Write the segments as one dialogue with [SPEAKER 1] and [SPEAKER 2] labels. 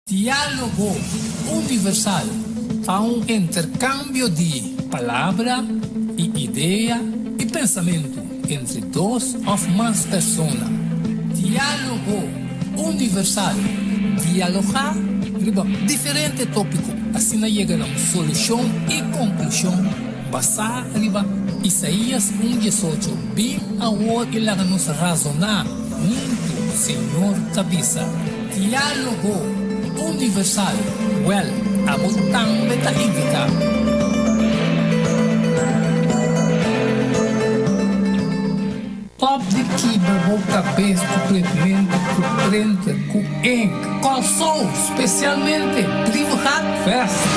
[SPEAKER 1] Diálogo universal a un intercambio de palabra y idea y pensamiento entre dos o más personas. Diálogo universal. Dialogar sobre diferentes tópicos. Así llegan a una solución y conclusión basada en Isaías 1:18. Bien ahora y la nos razonar. Muito, Señor Tabisa. Diálogo universal. Well, abotang beta invita. Top de keyboard cabeça completamente frente com ink. Calçou especialmente privado festa.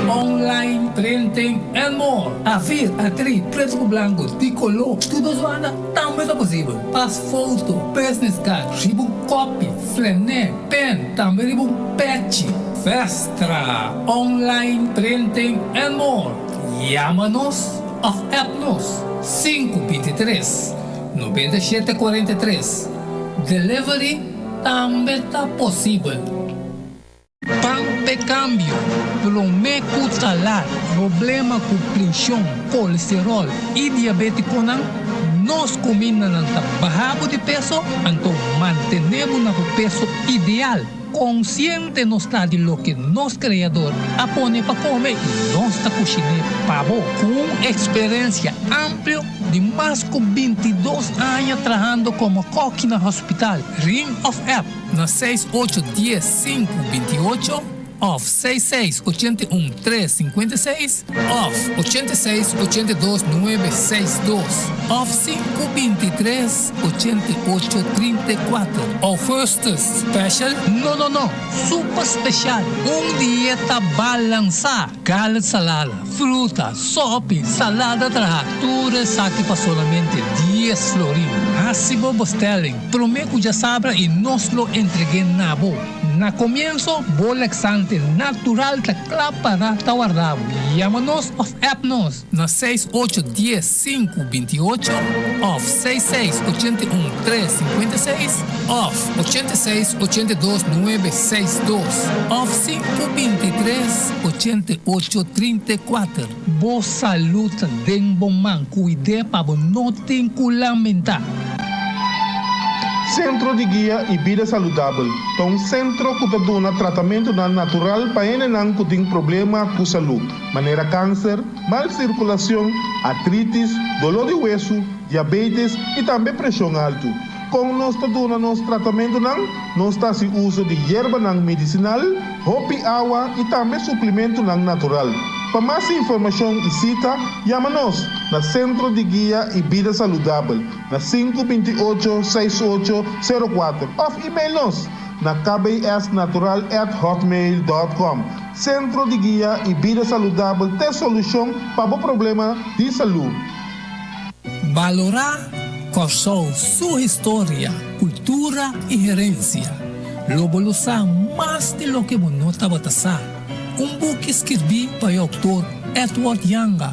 [SPEAKER 1] Online printing and more. A vir, atriz, preto com branco, de color, tudo zoada, também é possível. Pass foto, business card, ribo copy, flané, pen, também ribo patch. Festa. Online printing and more. Llama-nos ou app-nos 523 9743. Delivery também está possível. Pampe cambio, promeco talar, problema com pressão, colesterol e diabetes não, nós combinamos na barrabo de peso, então mantenemos no peso ideal. Consciente não está de lo que nosso criador apone para comer e nossa cozinha pavo com experiência ampla de mais de 22 anos trabalhando como coque no hospital Ring of App na 6810 528 of 6681 356 of 86 82 962 of 523 88 34 of first special no super special dieta balança carne salada fruta sopa salada tratura saque para solamente 10 florins assim vos telling prometo já sabra e nós lo entreguei na boa. Na comienzo, bolexante natural ta para tawarrabo. Llámanos of appnos na 6810 528 of 6681 356 of 86 82 962 of 523 88 34. Boa saúde den bom man cuide para não ter que lamentar.
[SPEAKER 2] Centro de Guia e Vida Saudável. Um centro que dá tratamento natural para quem que tem problema com saúde, maneira câncer, mal circulação, artrites, dolor de hueso, diabetes e também pressão alta. Com nosso tratamento, nós estamos uso de erva medicinal, hopi água e também suplemento natural. Para mais informação e cita, chama-nos na Centro de Guia e Vida Saudável, na 528-6804, ou e-mail-nos na kbsnatural@hotmail.com. Centro de Guia e Vida Saudável tem solução para o problema de saúde.
[SPEAKER 1] Valorar sua história, cultura e herência. Lobolosar mais de lo que você estava passando. Book escrevi para o autor Edward Younger.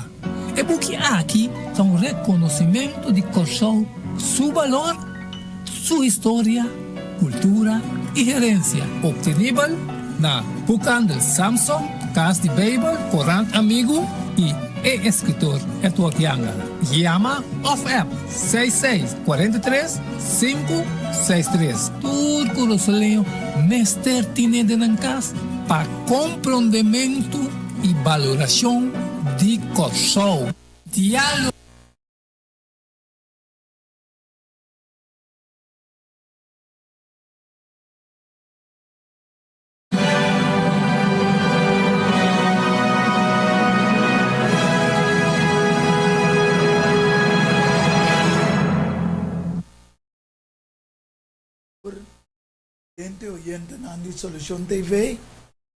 [SPEAKER 1] E book aqui é reconhecimento de Kosovo, seu valor, sua história, cultura e herência. Obtenível na Bookhandel Samsung, Casa de Bible, Corant Amigo e escritor Edward Younger. Llama of App 66 43 563. Tudo o solinho, Mester Tine de Nancas. Para compreendimento e valoração de Kosovo. Diálogo.
[SPEAKER 3] Gente oyente Nandi Solution TV,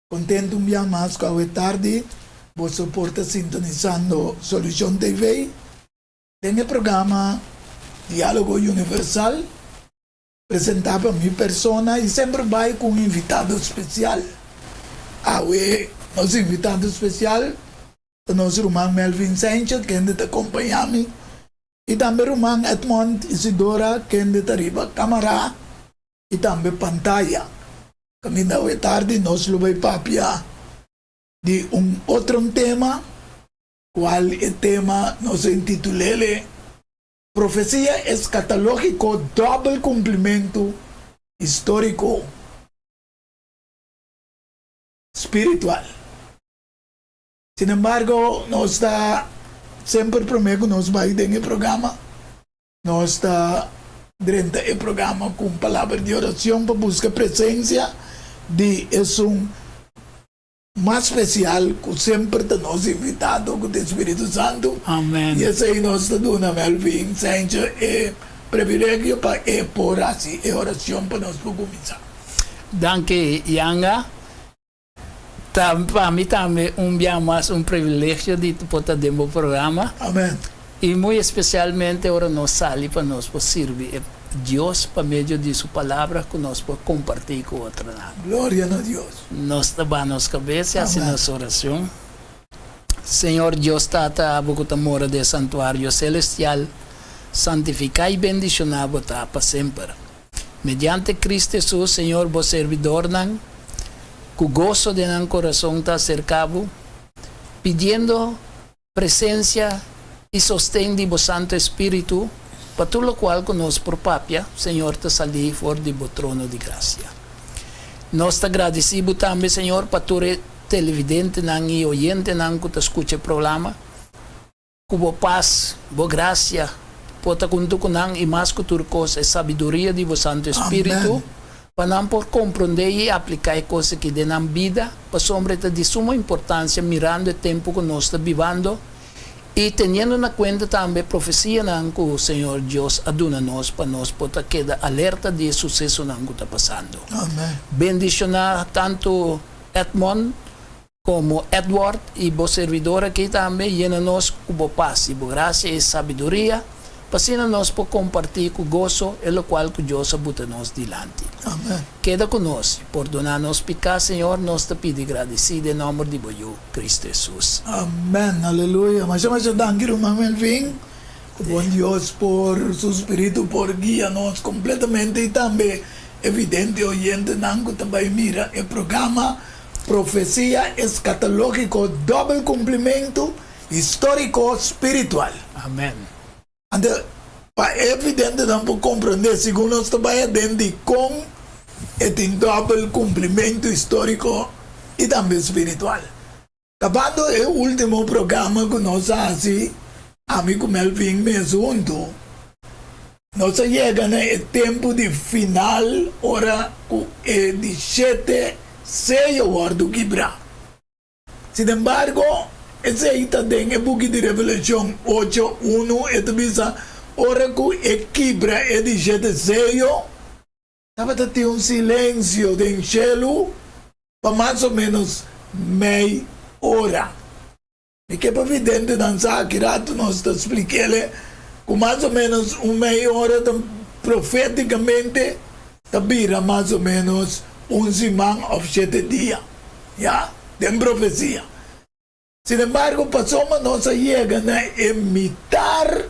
[SPEAKER 3] contento un día más que hoy tarde, vos soporta sintonizando Solution TV, en el programa Diálogo Universal, presentado a mi persona y siempre va con un invitado especial. Hoy, nuestro invitado especial, nuestro hermano Melvin Sánchez, que te acompaña a mí, y también hermano Edmond Isidora, que te arriba cámara, y también pantalla. Camina hoy tarde nos lo voy papia de un otro tema, cual el tema nos intitulele Profecía escatológico, doble cumplimiento histórico espiritual. Sin embargo, nos está siempre prometo nos va a ir en el programa, nos está durante el programa con palabras de oración para buscar presencia de es un más especial que siempre nos invitado con el Espíritu Santo.
[SPEAKER 1] Amen.
[SPEAKER 3] Y ese ahí nos está dando Melvin Sánchez privilegio para por así oración para nos comenzar.
[SPEAKER 1] Danke, Yanga. Para mí también un día más un privilegio de poder dar un programa.
[SPEAKER 3] Amén.
[SPEAKER 1] Y muy especialmente ahora nos sale para nos servir Dios por medio de su palabra que nos puede compartir con otros.
[SPEAKER 3] Gloria a Dios.
[SPEAKER 1] Nos tabamos cabeza,
[SPEAKER 3] Amén.
[SPEAKER 1] hacemos oración. Señor Dios, Tata, Bogotá mora del santuario celestial, santificai y bendicionado para siempre. Mediante Cristo Jesús, Señor, vos servidor, con gozo de nan corazón está cercado, pidiendo presencia y sostén de vos Santo Espíritu, para todo lo cual con nos por papia, Señor, te salí fuera de vos trono de gracia. Nos te agradecemos también, Señor, para tu televidente y oyente que te escucha el programa, con vos paz, vos gracia, pota junto con y más que tu cosa, sabiduría de vos Santo Espíritu,
[SPEAKER 3] Amén.
[SPEAKER 1] para por comprender y aplicar cosas que den vida, para sobre de suma importancia, mirando el tiempo que nos está viviendo, y teniendo en cuenta también profecía que el Señor Dios aduna-nos para nos poder quedar alerta de suceso que está pasando.
[SPEAKER 3] Amén.
[SPEAKER 1] Bendicionar tanto Edmond como Edward y vos servidor aquí también, llena-nos con paz y gracia y sabiduría, para nos por compartir con gozo, en lo cual que Dios abuta-nos delante.
[SPEAKER 3] Amén.
[SPEAKER 1] Queda conosco, por donarnos picar, Señor, nos te pide agradecido en nombre de Boyo, Cristo Jesús.
[SPEAKER 3] Amén, aleluya. Mas danke, hermano Melvin. Buen Dios por su espíritu, por guiarnos completamente y también evidente oyente, nango también mira el programa Profecía Escatológico, doble cumplimiento histórico espiritual.
[SPEAKER 1] Amén.
[SPEAKER 3] Ante, para evidente tampoco comprender, según nos trabaja dentro con el doble cumplimiento histórico y también espiritual. Acabando el último programa que nos hace, amigo Melvin me junto, nos llega el tiempo de final, hora el 17 sello guardo quebra. Sin embargo, ese ahí también el book de Revelación 8:1, esta visa, hora que el quebra el 17 sello, estaba teniendo un silencio de cielo para más o menos meia hora. E que é evidente dançar que rato nós te expliquei com mais ou menos meia hora profeticamente tabira mais ou menos semana ou 7 dias, já, de profecia. Sin embargo, passou uma nossa chega na imitar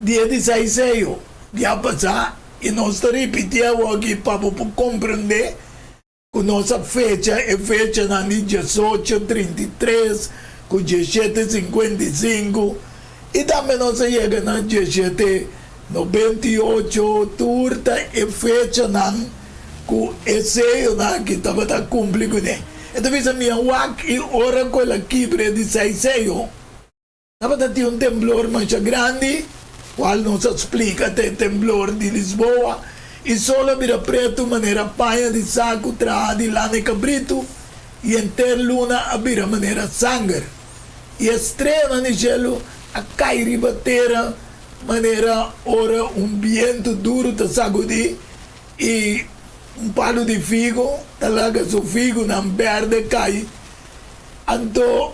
[SPEAKER 3] dia 16, já passar, e nós te repetimos aqui para compreender que nossa fecha é fecha na 18:33, com 17:55, e também nossa chega na 17:98, turta é fecha na com esse que estava a cumprir com ele. Então, a minha wak e hora com ela quebra de 16, estava a ter temblor mais grande, qual nos explica até temblor de Lisboa, e só vira preto maneira paia de saco tra de lana e cabrito, e enter luna a vira maneira sangue. E estrela no gelo a cair e bater maneira ora vento duro te sacudir e palo de figo, talaga su figo na verde cai. Então,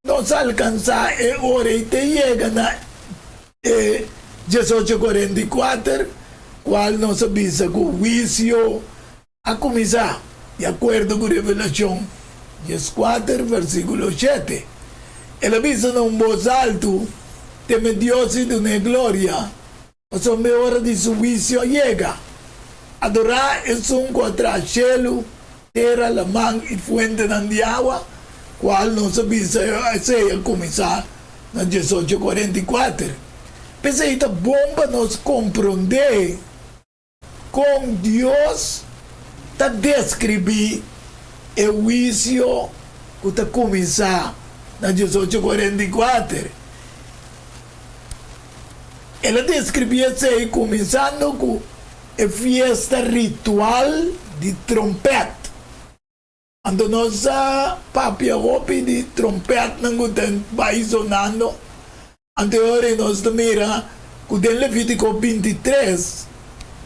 [SPEAKER 3] nós alcançar a hora e te chega na 18:44, qual nos avisa que o juízo a começar, de acordo com a Revelação 14, versículo 7. Ele avisa em voz alto, teme Deus e de glória, mas a hora de su juízo chega. adorar es un contra cielo, tierra, la man y fuente de agua, cual no se el comenzar en 1844. Pero esta bomba nos comprende con Dios, está describir el juicio que está comenzar en 1844. Ela descrevia se começando com a festa ritual de trompete. Quando nossa papia roupa de trompete não vai sonando, anterior nós mira com o Levítico 23,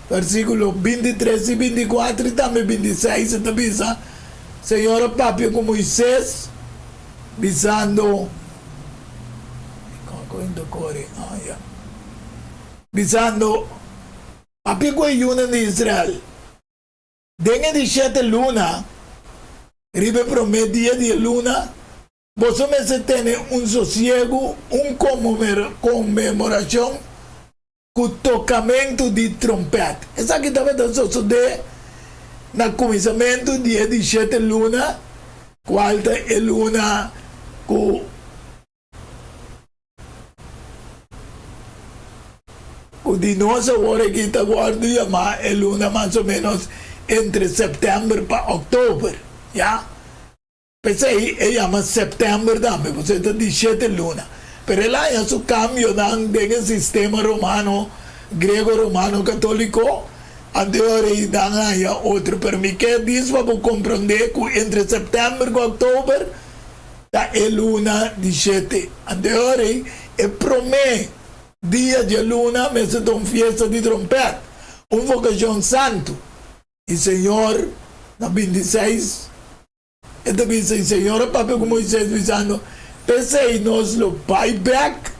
[SPEAKER 3] versículo 23 e 24 e também 26, está bisa, Senhora papia com Moisés, bisando, bisando papi ko yuna de Israel. Dengue de 7 luna, ribe prometia de luna, vos me se tiene un sosiego, un conmemoración, con tocamento de trompete. Esa que estaba dando suceder na começamento dia 17 luna, quarta é luna com de nossa hora que está guardando, mas é luna mais ou menos entre setembro para outubro, já? Pensei, é chama setembro também, você está 17 luna. Pero lá é o cambio no sistema romano, grego-romano católico, anterior e dan outro. Pero me quer diz para compreender que entre setembro e outubro, é luna 17. Anterior é promete. Dia de luna, me se uma fiesta de trompete, vocação santo. E Senhor, na 26, esta vez o Senhor, papai com Moisés, dizendo, pensei nós lo buyback,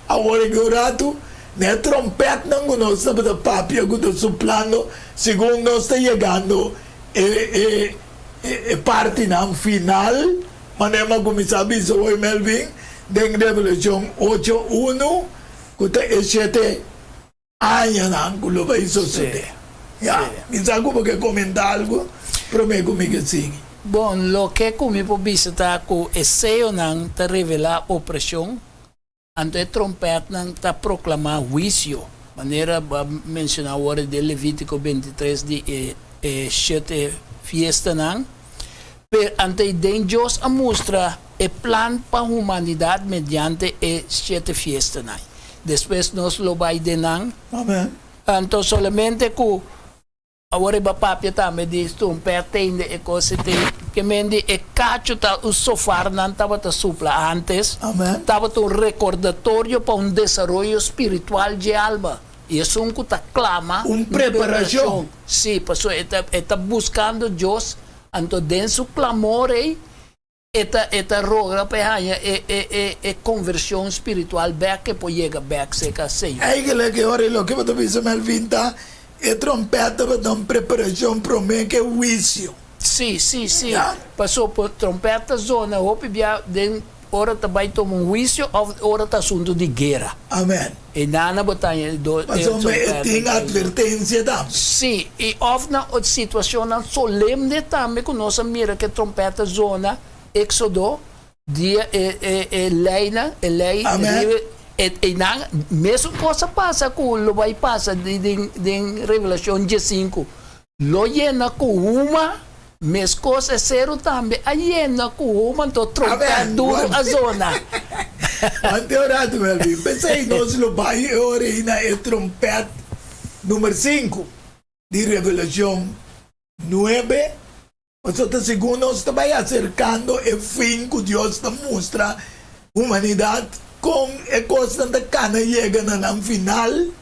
[SPEAKER 3] agora que orato, né trompete não nós estamos da papai, que está soplando, segundo nós está chegando, parte na final, mas não começar a avisar o Melvin, em Revelação 8:1, que é 7 anos que lo vai suceder. Ya, mi sa ko porque comentar algo, pero me comigo sigue.
[SPEAKER 4] Bom, lo que comigo visita ko eseo nang ta revela opressão, anto é trompete nang ta proclamar juízo. Maneira mencionar agora de Levítico 23 de 7 fiesta nang. Per ante den Deus a mostra e plan para a humanidade mediante e 7 fiesta nang. Depois nós lo vai denang.
[SPEAKER 3] Amen.
[SPEAKER 4] Então solamente que agora ba papia também diz trompete e coisa que mendi e cacho tá o sofá não estava ta supla antes.
[SPEAKER 3] Amen.
[SPEAKER 4] Estava um recordatório para um desenvolvimento espiritual de alma. E isso um que tá clama.
[SPEAKER 3] Preparação.
[SPEAKER 4] Sim, pessoa está buscando Deus. Então dentro clamor aí. Eta roga para conversão espiritual back que pode chegar back se caseio.
[SPEAKER 3] É que ora lo que você disse Melvinta é trompeta para dar preparação para mim que é juízo.
[SPEAKER 4] Sim.
[SPEAKER 3] Yeah.
[SPEAKER 4] Passou por trompeta zona, hope bia den ora também toma um juízo, ora tá assunto de guerra.
[SPEAKER 3] Amen.
[SPEAKER 4] E nana botanha do
[SPEAKER 3] mas tem advertência também.
[SPEAKER 4] Sim, e of na situação solemne também que nós mira que trompeta zona Éxodo, dia lei, e na mesma coisa passa com o vai passa de Revelação 15. Lo llena com uma, mesma coisa zero também, a llena com uma, então troca duro a zona.
[SPEAKER 3] Anteorado, meu amigo, pensei nós lo vai ora na trompete número 5 de Revelação 9. Nosotros segundo nos está acercando el fin que Dios nos muestra humanidad con el constante cana llega al final.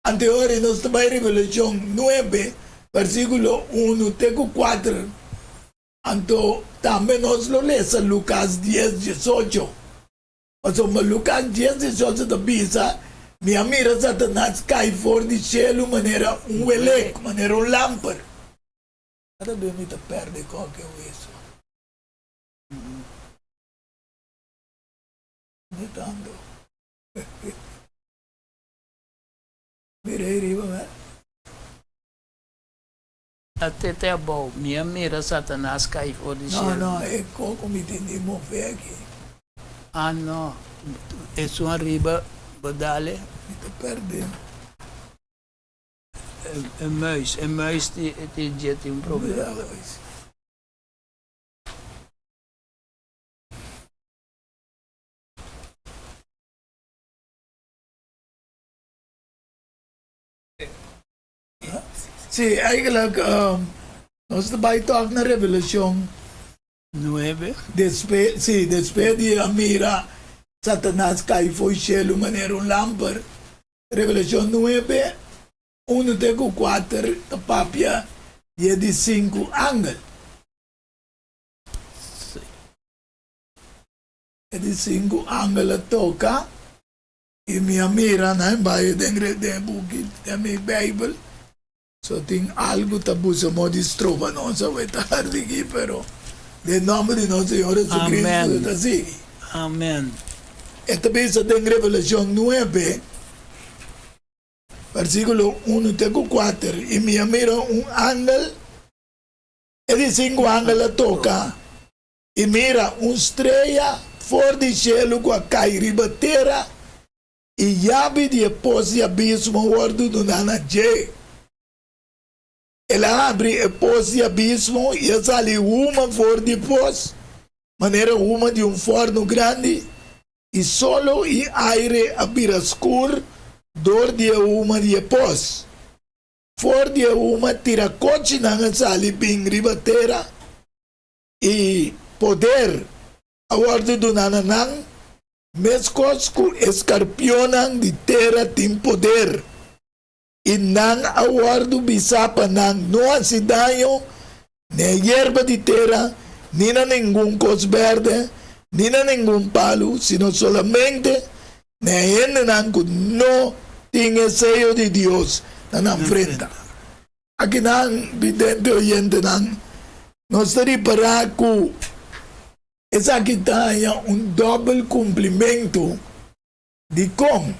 [SPEAKER 3] Anterior nos está Revelación 9, versículo 1, teco 4. Anto también nos lo lees Lucas 10, 18. Nosotros Lucas 10, 18 de pisa, mi mira Satanás cae fuera del cielo manera un hueleco, manera un lámpara. Cada vez me perde qualquer isso. Metando. Mirei, né?
[SPEAKER 4] Até te abo, minha mira Satanás cai fora de
[SPEAKER 3] No,
[SPEAKER 4] cielo.
[SPEAKER 3] no, è come ti andiamo aquí.
[SPEAKER 4] Ah, no. E su arriba, badale.
[SPEAKER 3] Mi te perdi.
[SPEAKER 4] Een muis die jet un problema.
[SPEAKER 3] Sì, eigenlijk, nós vai talk na Revelation.
[SPEAKER 4] 9.
[SPEAKER 3] Después de Amira, Satanás cai foi cielo maneira um lampar. Revelação 9, 1 até 4, a papia, e de 5 ángel. E de 5 ángel toca, e minha mira, na embaixo de book, da minha Bible, so tem algo tabu sa mo distrova, não sa vai tarde aqui, pero, de nome de nosso Senhor Jesus Cristo,
[SPEAKER 4] Amen.
[SPEAKER 3] está assim.
[SPEAKER 4] Amen.
[SPEAKER 3] Esta vez en Revelación 9, versículo 1 tengo 4, y me mira un ángel, y de 5 ángeles toca, y mira una estrella fuera del cielo que cae riba terra, y llave de pos de abismo guardo de una J. Ele abre el pos de abismo y sale uma fuera de pos, manera uma de un forno grande, e solo e aire abira escuro, dor de uma de pos. For de uma tira coche na sali bing ribatera, e poder a guarda do nananang, mescos ku escarpionan de terra tem poder. E nang awardo bisapa nang no asidayo, ne hierba de terra, ni na ningún cos verde, ni na ningún palo, sino solamente na gente no tiene sello de Dios na enfrenta. Aquí nang vidente oyente nang nos para que esa kita haya un doble cumplimiento de con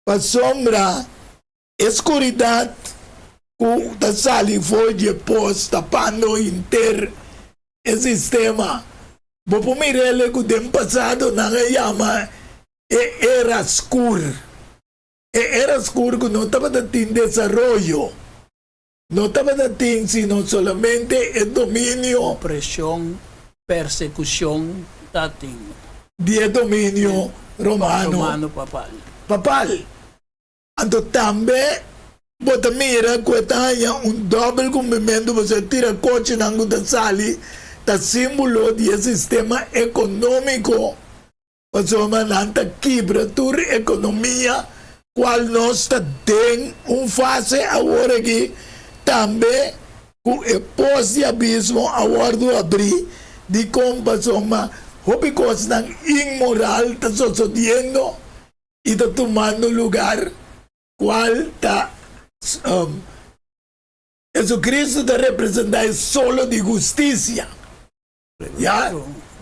[SPEAKER 3] pa sombra escuridad ku ta sali foge pos tapando inter el sistema. Bopo mirele ku dem pasado na llama era oscuro. Era oscuro que no estaba dating desarrollo. No estaba dating sino solamente el dominio
[SPEAKER 4] Opressão, persecução, dating.
[SPEAKER 3] de dominio romano.
[SPEAKER 4] Papal.
[SPEAKER 3] Papal. Anto tambe bota mira kwetanya un doble cumprimento você tira coche nango da sali ta símbolo de sistema econômico pasoma nanta quebratura economia qual nós tem fase agora aqui também com o pós de abismo agora do abrir de como pasoma hobby coisas nang imoral ta sucedendo e ta tomando lugar qual ta Jesucristo está representado solo de justicia. ¿Ya?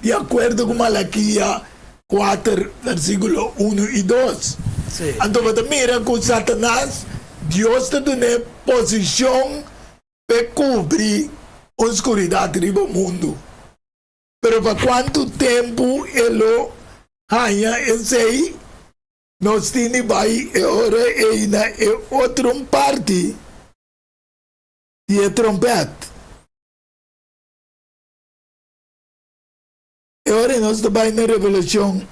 [SPEAKER 3] De acuerdo con Malaquía 4, versículo 1 y 2.
[SPEAKER 4] Sí.
[SPEAKER 3] Entonces, mira con Satanás, Dios te tiene posición para cubrir oscuridad en el mundo. Pero para cuánto tiempo él lo haya ese nos tiene vai e ora e na e outro parte de trompete. E ora nós vai na Revelação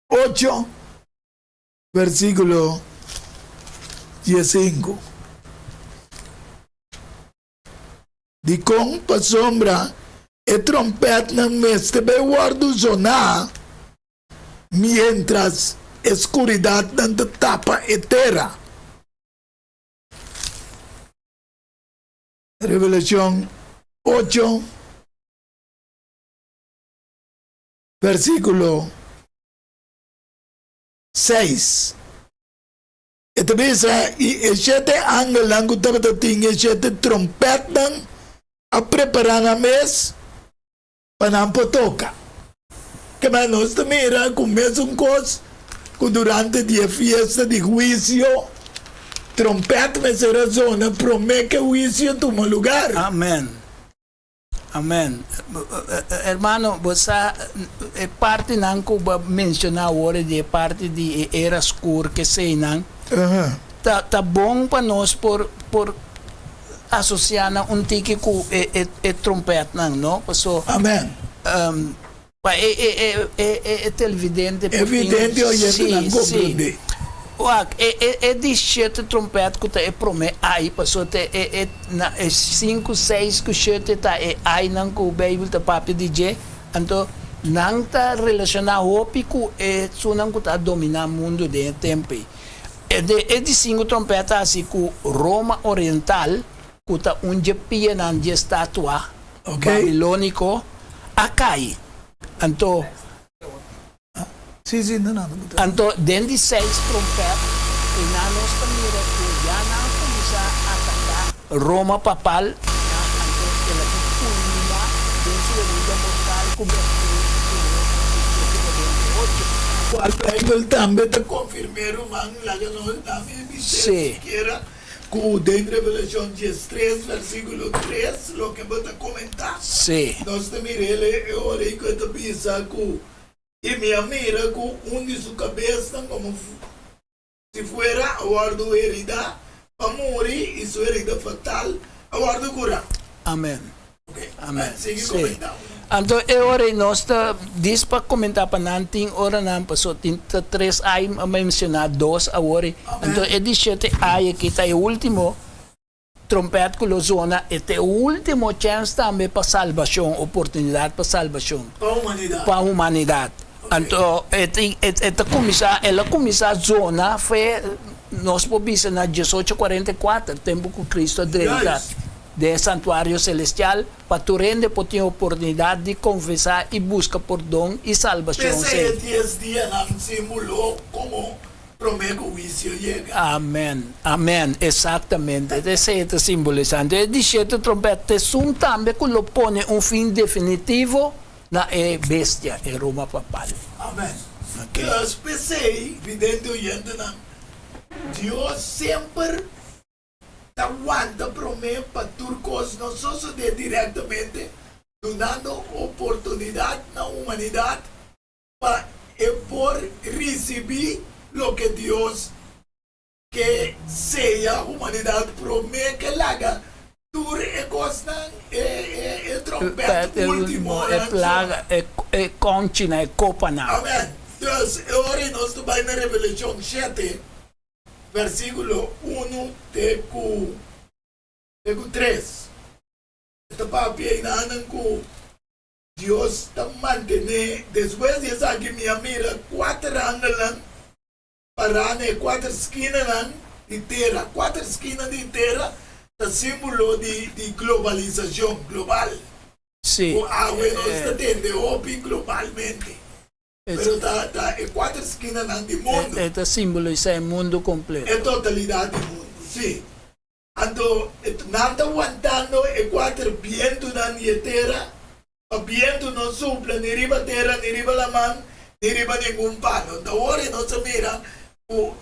[SPEAKER 3] 8, versículo 15. De com pa sombra e trompete na mestre be guardo sonar mientras escuridad dando tapa etera. Revelación 8, versículo 6. Esta vez, y el siete ángel lango tabata tinge siete trompetan a preparar a mes para toca. Que manos te mira con mes un cos durante la fiesta de juicio trompeta me será zona, promete que juicio toma lugar.
[SPEAKER 4] Amén. Amén. Hermano, você é parte não que eu mencionar agora de parte de era escura que sei não. Tá bom para nós por associar um tique com trompeta não, pessoal.
[SPEAKER 3] Amém.
[SPEAKER 4] É televidente.
[SPEAKER 3] Evidente oyente não compreende.
[SPEAKER 4] É de sete trompete que é promete aí passou é 5, 6 que sete tá é aí não que o Bíblia tá papo DJ então não tá relacionado com é só não que tá dominar o mundo de tempo é de 5 trompetas assim que Roma Oriental que tá onde pia na de estátua babilônico acai então
[SPEAKER 3] Sim, não.
[SPEAKER 4] Então, dentro de 6 trompetas, e na nossa mira, já não começar a atacar Roma papal, então ela culmina dentro da vida mortal como
[SPEAKER 3] a Bíblia também está confirmando, mano, lá que nós estamos
[SPEAKER 4] Sim.
[SPEAKER 3] Com dentro da Revelação 3, versículo 3, o que você comentar.
[SPEAKER 4] Sim.
[SPEAKER 3] Nós também ele ora que eu pensa com e minha mira com de sua cabeça como se fuera a guardo herida para morrer e sua herida fatal a guardo curar.
[SPEAKER 4] Amém.
[SPEAKER 3] Okay.
[SPEAKER 4] Amém.
[SPEAKER 3] Sigue comentando.
[SPEAKER 4] Então, ora nós diz para comentar para nanting ora não passou tinta 3 ai mencionar 2 agora. Então, é de 7 ai que está o último trompete com a zona é o último chance também para salvação, oportunidade para salvação. Para a humanidade. Então, ela começa a zona, foi, nós podemos na 1844, tempo que Cristo drena de santuário celestial, para tu render por ter oportunidade de confessar e buscar perdão e salvação.
[SPEAKER 3] Esse 10 dias não simulou como promete o juízo chega.
[SPEAKER 4] Amém, amém, exatamente. Esse é simbolizando. E diz que trompete sum também que lo põe fim definitivo na bestia em Roma papal.
[SPEAKER 3] Amém. Okay. Eu pensei, evidente oyente, Deus sempre aguanta promete para turcos, não só diretamente, dando oportunidade na humanidade para por receber o que Deus que seja a humanidade promete que haga. Tur e costan e trompete último
[SPEAKER 4] é plaga é concina é copana.
[SPEAKER 3] Amém. Deus ora nós tu vai na Revelação 7 versículo 1 de 3. Esta papi aí na com Deus está mantendo depois de essa que minha mira 4 anos para ne 4 esquinas de terra 4 esquinas de terra é símbolo de globalização global.
[SPEAKER 4] Sim.
[SPEAKER 3] O agua não está tendo globalmente. Mas está em 4 esquinas do mundo.
[SPEAKER 4] É símbolo é o mundo completo.
[SPEAKER 3] É totalidade do mundo, sim. Então, não está aguantando e 4 vientos na terra. O viento não sopra, nem riba terra, nem riba la mão, nem riba nenhum palo. Então, agora nós mira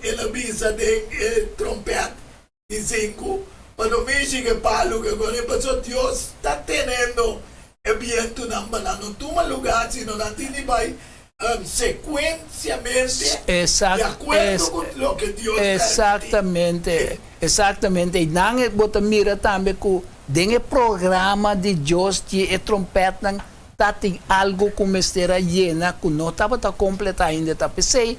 [SPEAKER 3] ela avisa de trompete de 5. Quando me chega palo que agora passou Deus está tendo o viento não não toma lugar se não tem vai sequencialmente de acordo com o que Deus
[SPEAKER 4] exatamente e não bota mira também que tem programa de Deus que é trompete tá tem algo como esteira llena que não estava completa ainda tá pensei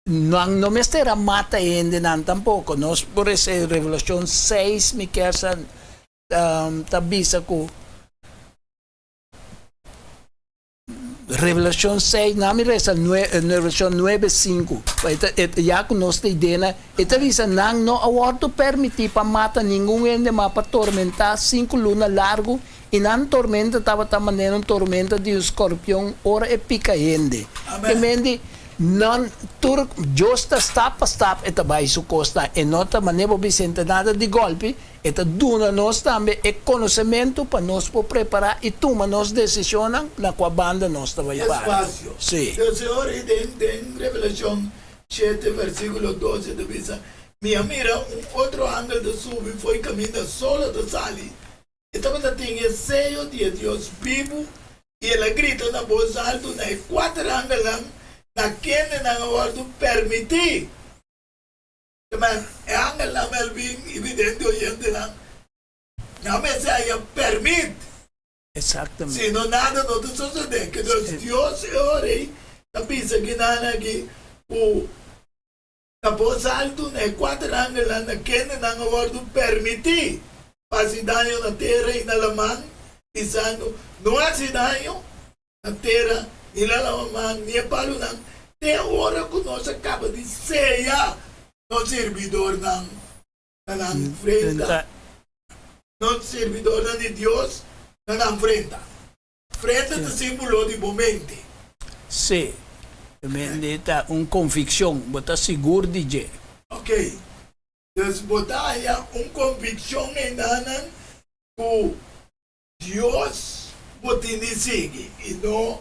[SPEAKER 4] não me estará mata ainda não tampouco nós por essa Revelação 6 me quer tabisa com Revelação 6 não me resta Revelação 9:5 já que nós tem ideia esta visa não awardo permitir para matar nenhum ainda mas para tormentar 5 lunas largo e não tormenta estava também tormenta de escorpião ora é pica ainda que não tur justa stap eta vai su costa e nota maneira Vicente nada de golpe eta duna nós também é conhecimento para nós por preparar e tomar nós decisões na qual banda nós vai para
[SPEAKER 3] sim o Senhor em Revelação 7 versículo 12 diz Mira, outro ângulo de subir foi caminhando solo de sali. Então, tinha sello de Deus vivo e ela grita na voz alta, na quatro ângulos, na quem na hora permitir. Mas é ângulo na melvin, evidente, oyente lá. Não me saia permite.
[SPEAKER 4] Exactamente.
[SPEAKER 3] Se não nada não te sucede, que Deus é o rei, na pisa que nada aqui, o na voz alto, na quatro ângulos, na quem na hora permitir. Faz daño na terra e na lamang, pisando, não há daño na terra e na lamang, nem palo nang, tem hora que nós acaba de ceia no servidor nang frente, no servidor nang de Deus nang frente, frente do símbolo de momento.
[SPEAKER 4] Sim, também está uma convicção, botar seguro de je.
[SPEAKER 3] Ok. Dus botar aí convicção em nanan que Deus botini sigue e não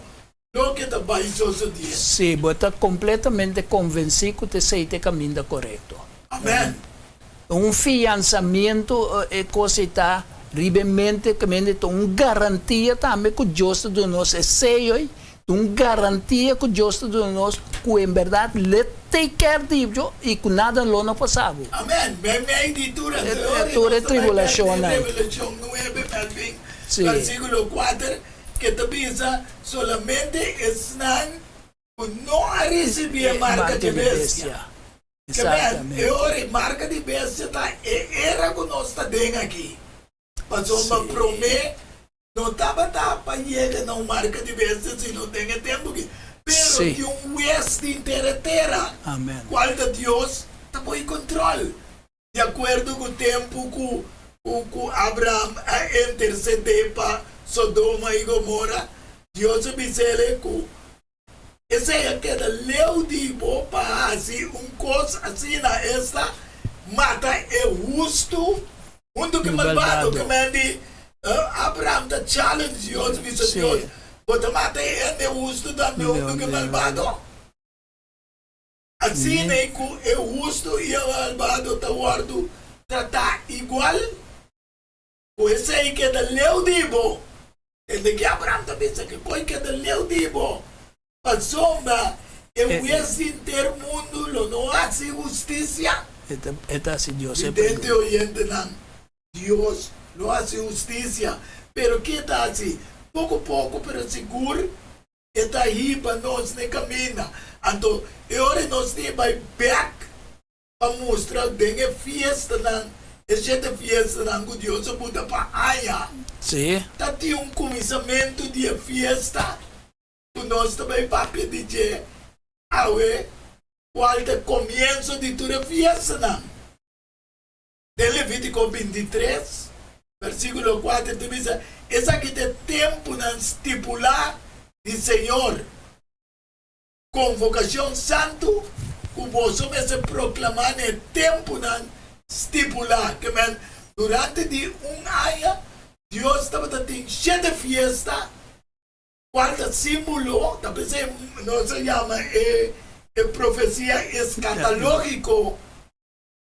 [SPEAKER 3] que tá baixo o dia.
[SPEAKER 4] Sim, botar completamente convencido que você está caminho correto.
[SPEAKER 3] Amém.
[SPEAKER 4] Um financiamento é coisa está realmente que uma garantia também que Deus do nosso é sério, uma garantia que Deus do nosso que em verdade lhe take care de Deus e que nada não passava.
[SPEAKER 3] Amém. Mesmo a editora
[SPEAKER 4] de tribulação, né?
[SPEAKER 3] Revelação 9,
[SPEAKER 4] Sim.
[SPEAKER 3] versículo 4, que te pensa solamente estão não a receber a marca de bestia.
[SPEAKER 4] Exatamente.
[SPEAKER 3] E ora, marca de bestia tá, era que nós está dentro aqui. Passou uma promessa, não estava para chegar na marca de bestia se não tem tempo aqui. Pero
[SPEAKER 4] Sim.
[SPEAKER 3] que oeste inteira terra,
[SPEAKER 4] Amém.
[SPEAKER 3] qual de Deus está em controle. De acordo com o tempo que Abraão intercedeu para Sodoma e Gomorra, Deus disse que esse é que leu de boa para assim, coisa assim na esta mata é justo, mundo que malvado, que mande Abraão está challenge Deus, disse Deus, você mata é justo também, mundo que malvado. Assim é que é justo e o malvado está guardo tratar igual, o esse é que leu de boa, ele que Abraão também disse que foi que leu de boa. A sombra é esse intermundo, não há justiça.
[SPEAKER 4] É assim, Deus é
[SPEAKER 3] Vidente oyente não. Deus não há justiça. Pero que está assim? Pouco a pouco, pero seguro, está aí para nós no caminho. Então, agora nós temos back para mostrar que é festa não. Essa festa não que Deus muda para aia.
[SPEAKER 4] Sim.
[SPEAKER 3] Está tem começamento de festa. Nós também para pedir qual é o começo de toda a fiesta. De Levítico 23, versículo 4, diz: esse aqui tem tempo de estipular de Senhor, convocação santo, que você vai se proclamar no tempo de estipular, que durante de ano, Deus estava tendo 7 fiestas. Qual símbolo, talvez não se chama profecia escatológico,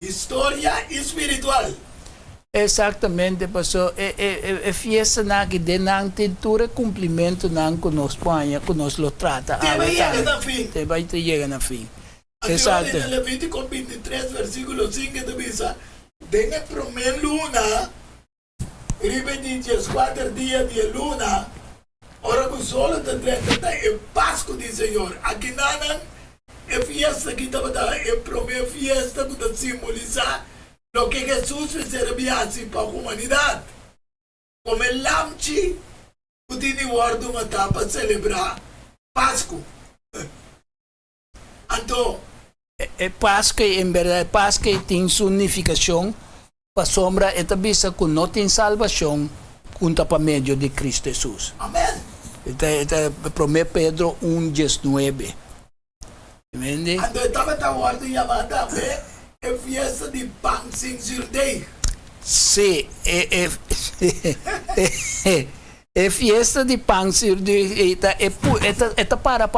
[SPEAKER 3] história espiritual.
[SPEAKER 4] Exatamente, pastor. É fiesta na que denang tintura cumprimento na que nos põe, que nos lo trata.
[SPEAKER 3] Vai chegar na fim.
[SPEAKER 4] Vai chegar na fim.
[SPEAKER 3] Exato. Em Levítico 23, versículo 5, diz: "Den a primeira luna, repetidos 4 dias de luna. Ora que o sol está dentro, é Páscoa do Senhor. Aqui não é fiesta que estava é a primeira fiesta que está simbolizar o que Jesus fez assim para a humanidade. Como é lamchi, o tini guardo uma para celebrar Páscoa. Então,
[SPEAKER 4] Páscoa, em verdade, Páscoa tem significação para sombra e também que não tem salvação conta para meio de Cristo Jesus.
[SPEAKER 3] amém.
[SPEAKER 4] Esta 1 Pedro 1:19. Entende?
[SPEAKER 3] Então, estava guardo chamada é fiesta de pão sem surdei.
[SPEAKER 4] Sim, é fiesta de pão,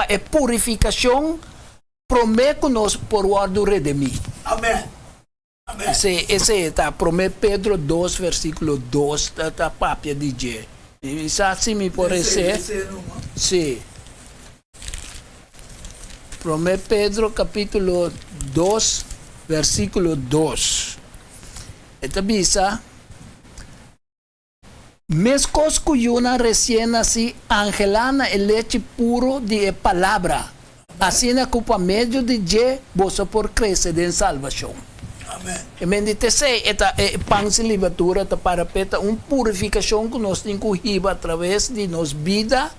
[SPEAKER 4] é purificação, promete nos por o redimir.
[SPEAKER 3] Amém. Amén.
[SPEAKER 4] Ese está, 1 Pedro 2, versículo 2, está papia DJ. Y así me parece. Sí. 1 Pedro capítulo 2, versículo 2. Esta bisa, mes coscuyuna recién así, angelana el leche puro de palabra. Así na culpa medio de je, bosa por crecer en salvación.
[SPEAKER 3] Amén.
[SPEAKER 4] E mendite sei, eta pan se livatura ta para peta purificação que nós temos a través de nos vida,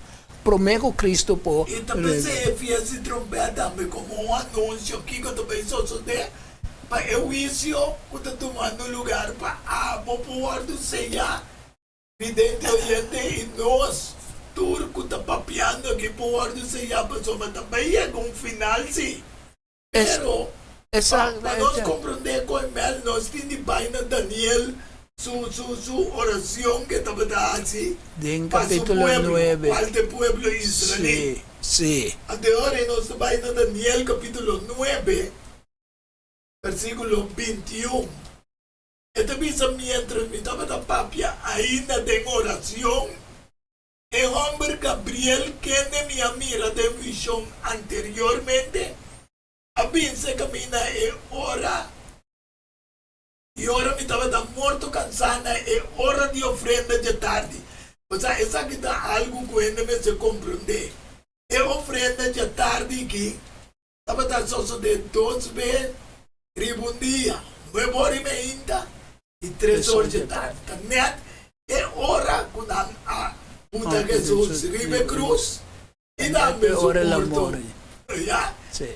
[SPEAKER 4] promego Cristo por.
[SPEAKER 3] E também se fez esse trombeta também como um anúncio que eu também sou de para eu juízo que está tomando lugar para a população do Senhor. Vidente oriente e nós turco está papiando aqui por do Senhor, mas também é um final sim. Pero para nós compreender com ele, nós temos de Daniel, sua oração que estava assim,
[SPEAKER 4] em
[SPEAKER 3] para o
[SPEAKER 4] capítulo
[SPEAKER 3] pueblo,
[SPEAKER 4] 9.
[SPEAKER 3] para o pueblo israelita.
[SPEAKER 4] Sim.
[SPEAKER 3] Agora nós vamos em Daniel capítulo 9, versículo 21. Este pensamiento me estava da papia, ainda tem oração. E o homem Gabriel, que me mira de visão anteriormente, a se camina e ora. E ora me estava da morto cansada e ora de ofrenda de tarde. Ou seja, essa aqui dá algo que ainda me se compreender. E ofrenda de tarde que estava da só de 2 vezes, um dia, 9 horas e meia e 3 horas de tarde. Net e ora quando a puta Jesus ribe cruz e dá-me suporto. Já?
[SPEAKER 4] Sim.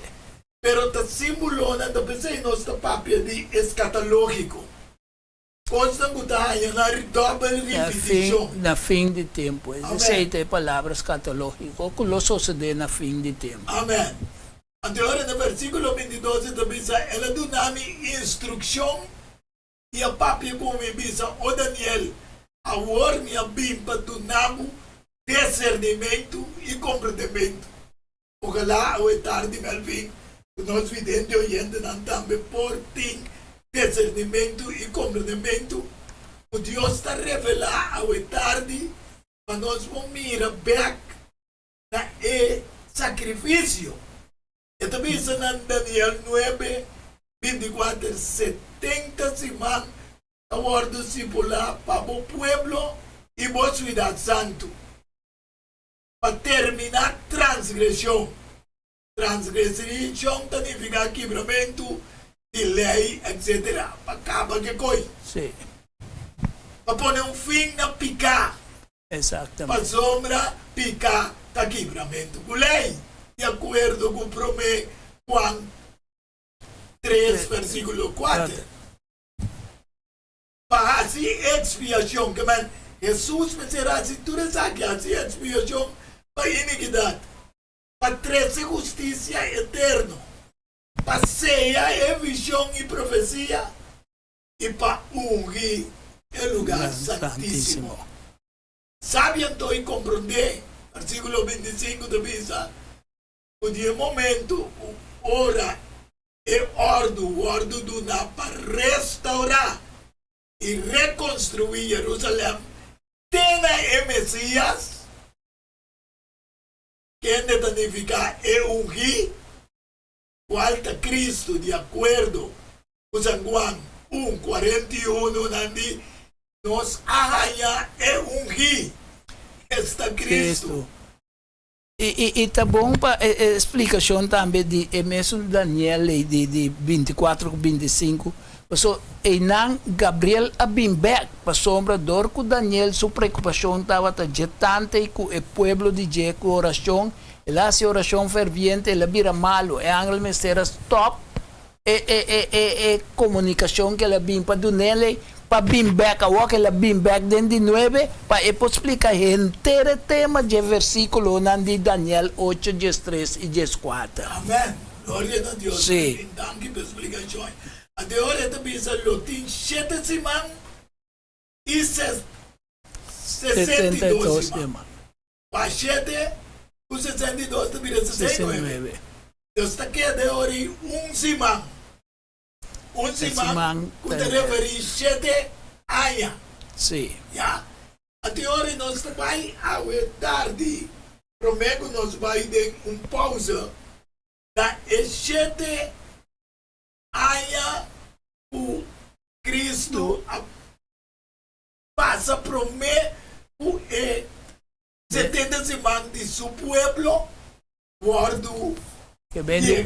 [SPEAKER 3] Pero está simulando, também nós está papia de escatológico. Consta que está aí na double repetição.
[SPEAKER 4] Na fim de tempo.
[SPEAKER 3] Amém.
[SPEAKER 4] Essa é a palavra escatológico, que lo sucede na fim de tempo.
[SPEAKER 3] Amém. Agora, no versículo 22, também ela dá-me instrução e a papia como me diz, o Daniel, a hora me abimpa do nabo, discernimento e compreendimento. Ojalá ao tarde, Melvin, nós vidente oyente não também por ter discernimento e compreendimento. O Deus está revelando ao tarde para nós vamos mirar back na sacrifício. E também está em Daniel 9, 24, 70 semanas a hora do discipular para o pueblo e a cidade santo. Para terminar transgressão. Transgressão significa quebramento de lei, etc. Para acabar que coisa.
[SPEAKER 4] Sim.
[SPEAKER 3] Para pôr fim na picar.
[SPEAKER 4] Exatamente.
[SPEAKER 3] Para sombra, picar, tá quebramento com lei. De acordo com o promê Juan 3, versículo 4. Para assim expiação, que man, Jesus me será assim, tu sabe assim expiação para iniquidade. Para trazer justiça eterna, para ceia e visão e profecia, e para ungir o lugar santíssimo. Sabe então e compreender, versículo 25 da Bíblia, o dia momento, hora e ordo do na para restaurar e reconstruir Jerusalém, tena e Messias, que significa é ungir, falta Cristo de acordo com San Juan 1:41, onde nos arranha é ungir está Cristo.
[SPEAKER 4] E tá bom para explicação também de mesmo Daniel de 24 25. Então, não Gabriel abimbek para sombra dor com Daniel sua preocupação estava jetante com o povo de Je com oração, ela se oração ferviente, ela vira malo, e angel mestera stop comunicação que ela bim para do nele para bimbek a que ela bimbek dentro de 9 para explicar inteiro tema de versículo de Daniel 8, 3 e 4.
[SPEAKER 3] Amém. Glória a Deus.
[SPEAKER 4] Sim.
[SPEAKER 3] Então, que explicação. Agora eu também só tenho 7 semanas e 62 semanas. Para 7, o 62 também é 69. Deus está aqui de hora 1 semana. un simang
[SPEAKER 4] simang
[SPEAKER 3] kuda referi 7 aya.
[SPEAKER 4] Sì.
[SPEAKER 3] Ya. A teoria nós vai awe tarde. Promego nós vai de pausa da 7 aya o Cristo passa promé o 70 simang de su pueblo guardo
[SPEAKER 4] Che vedi,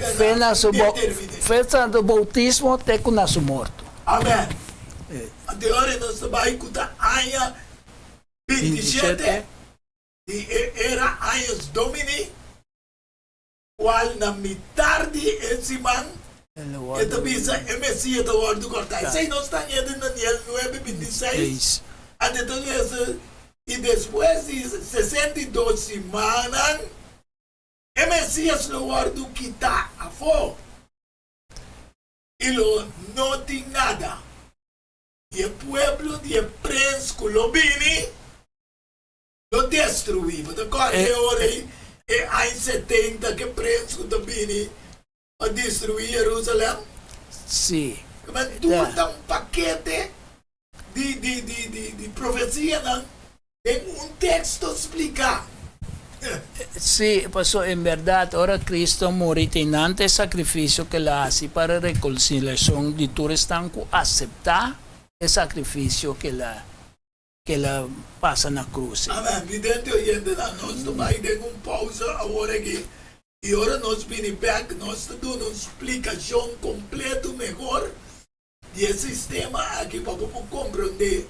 [SPEAKER 4] festa do bautismo te con naso morto.
[SPEAKER 3] Amen. A teoria nós vai kuda aya 27 di era años domini qual na mitardi esimang ito bisa MSC ito wardo cortai sei no está en Daniel 9:26 at ito es y después de 62 semanas el Mesías lo guardó quita a fo y lo no tiene nada y el pueblo de prince Colobini lo destruí, porque ora hay 70 que prince Colobini a destruir Jerusalén.
[SPEAKER 4] Sì.
[SPEAKER 3] Come tu un paquete di profecía en un texto explica.
[SPEAKER 4] Sì, pasó en verdad, ora Cristo morì tenante sacrificio que la hace para reconciliación de tu restanco aceptar el sacrificio que la passa na cruz.
[SPEAKER 3] Amen. Vidente oyente na nós vai de un pausa agora aqui. E ora nós vamos back, nós dando uma explicação completa melhor desse sistema aqui para compreender.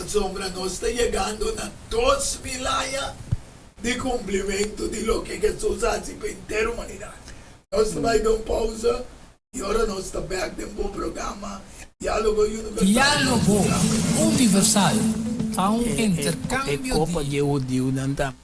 [SPEAKER 3] Sombra nós está chegando na 2000 anos de cumprimento de lo que Jesus hace para a inteira humanidade. Nós vai dar uma pausa e ora nós está back de um programa Diálogo
[SPEAKER 1] Universal. Há um
[SPEAKER 4] E
[SPEAKER 1] intercâmbio
[SPEAKER 4] copa
[SPEAKER 1] de
[SPEAKER 4] de Udiu nanda.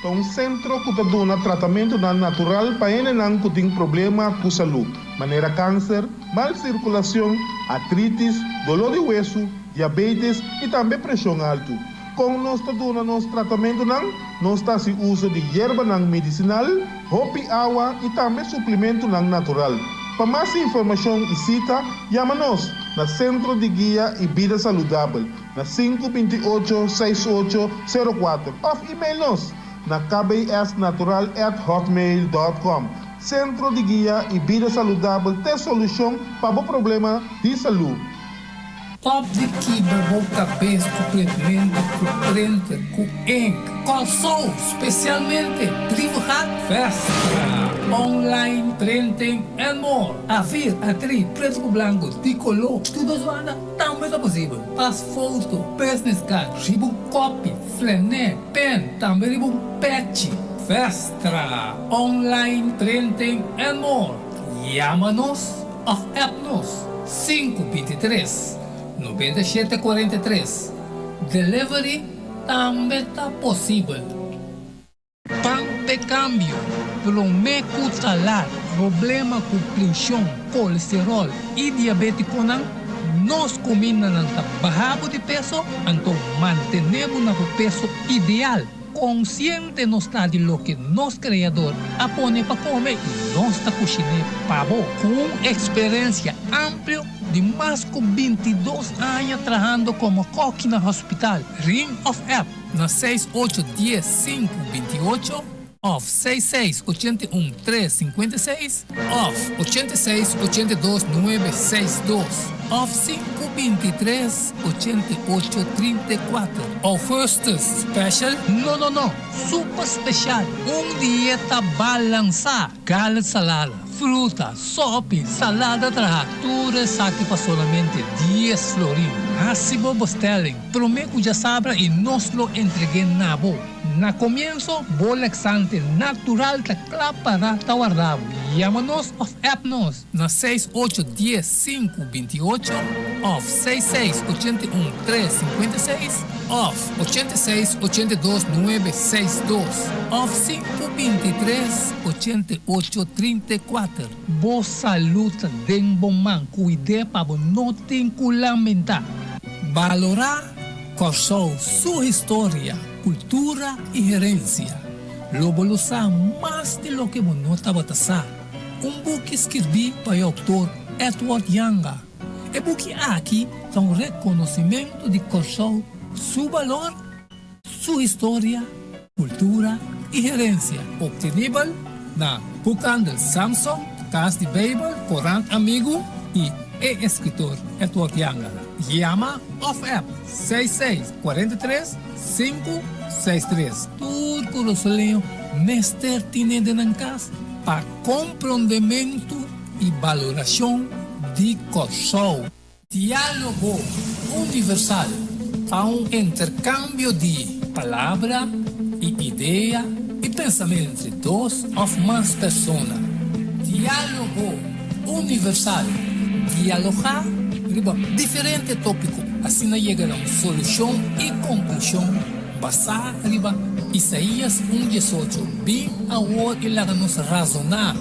[SPEAKER 2] Um centro que dá tratamento natural para quem que tem problema com saúde, maneira câncer, mal circulação, artrites, dolor de hueso, diabetes e também pressão alta. Com nós dando nosso tratamento nós está se uso de erva medicinal, hopi água e também suplemento natural. Para mais informação e cita, chama-nos na Centro de Guia e Vida Saudável, na 528-6804, ou e-mail-nos na kbsnatural@hotmail.com. Centro de Guia e Vida Saudável tem solução para o problema de saúde.
[SPEAKER 1] top de quebra boca cabeça com preto com printer, com ink, calção, especialmente Trivohat Festa. Online printing and more. A vir, a tri, preto com branco, de color, tudo zoada, também é possível. As fotos, business card, ribbon copy, flané, pen, também ribbon patch. Festa. Online printing and more. Chama-nos of app-nos 523-9743. Delivery também está possível. Pão de câmbio, pelo meio salar, problema com pressão, colesterol e diabetes não, nós combinamos baixo de peso, então mantenemos no peso ideal. Consciente não está de lo que nosso criador apone para comer e nossa cozinha pavo com experiência ampla de mais de 22 anos trabalhando como coque no hospital Ring of App na 6810-528 of 6681-356 of 8682-962 of 523-8834 ofertas special no super special dieta balançada gallet salada fruta sopa salada tudo saque para solamente 10 florins Hasibo Bostelling prometo já sabra e nós lo entreguei na boa. Na comienzo, bolexante natural ta para guardado. Llámanos of appnos na 6810-528 of 6681-356 of 8682-962 of 523-8834. Boa saúde den bom man, cuide para não ter que lamentar. Valorar, corsou sua história, cultura e herência. lobo lo sa mais de lo que não estava a book escrevi para o autor Edward Yanga. E book aqui é um reconhecimento de Corsol, seu valor, sua história, cultura e herência. Obtenível na Bookhandel Samsung, Casa de Bible, Coran Amigo e escritor Edward Yanga. Llama of app 6643 563. Tudo o solinho Mester Tinende Nancas para compreendimento e valoração de Corsol. Diálogo universal para um intercâmbio de palavra e ideia e pensamento entre duas ou mais pessoas. Diálogo universal. Dialogar sobre diferentes tópicos. Assim chega a uma solução e conclusão basada em Isaías 1:18. Bem agora ele nos razonar.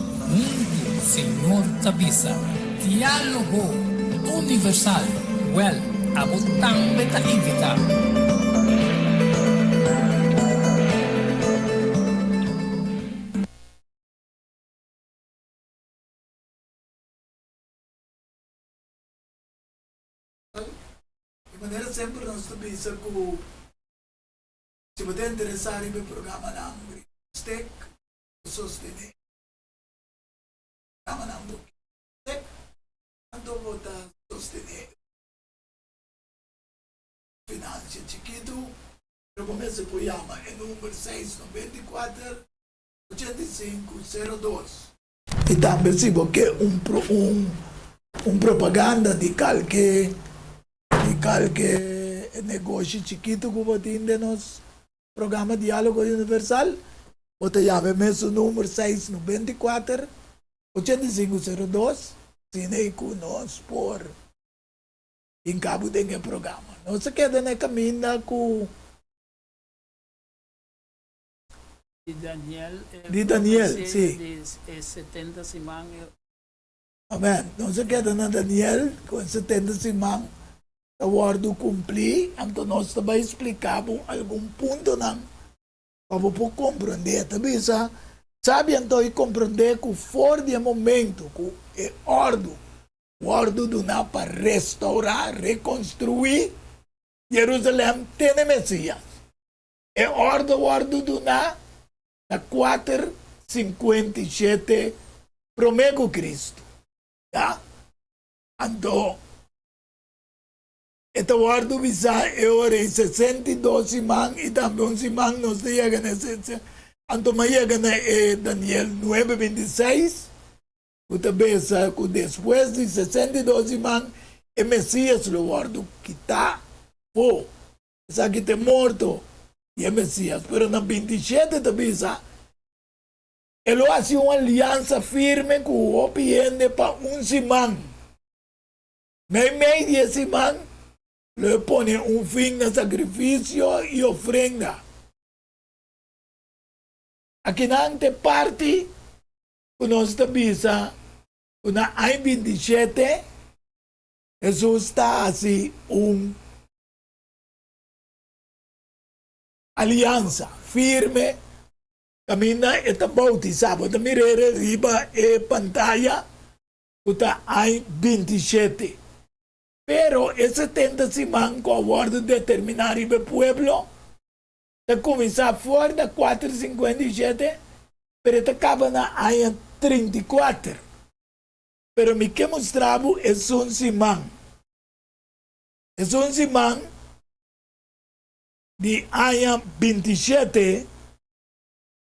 [SPEAKER 1] Senhor Tabisa. Diálogo universal. Well, abotang beta invita.
[SPEAKER 3] De maneira sempre nós estamos com se você interessar em programa na Stek, sostener programa na Stek, então vota sostener financia chiquito, pero começa por chama é número 694 8502. E também se você propaganda de qualquer negócio chiquito que você tem nos programa Diálogo Universal, você chama mesmo número 694 8502, se conosco por em cabo do programa. Não se queda na caminho com
[SPEAKER 4] de
[SPEAKER 3] Daniel, sim.
[SPEAKER 4] De 70 semanas.
[SPEAKER 3] Amém. Não se queda na Daniel com 70 semanas. O word cumprir, então nós também explicamos algum ponto não para você compreender. Também sabe então e compreender que fora de momento que é ordem do não para restaurar, reconstruir Jerusalém tem Messias. É ordem do não na 457 promete Cristo. Tá? Então então, o guardo visa é hora em 62 semanas e também um semana nós chegamos a esse. Então, mas chegamos a Daniel 9:26. O também sabe que depois de 62 semanas, é Messias o guardo que está pô. Sabe que está morto e é Messias. Mas na 27 também sabe. Ele faz uma aliança firme com o OPN para um semana. Meio de semana. Le pone un fin al sacrificio y ofrenda. Aquí nante parte, nuestra visa, una hay 27, Jesús está así alianza firme, camina y está bautizado. Está mirando arriba en pantalla, hay 27. Pero esse 70 semanas com a ordem de determinar o pueblo, de começar fora da 457, mas acaba na área 34. Pero me que mostrava é um semana. É um semana de área 27,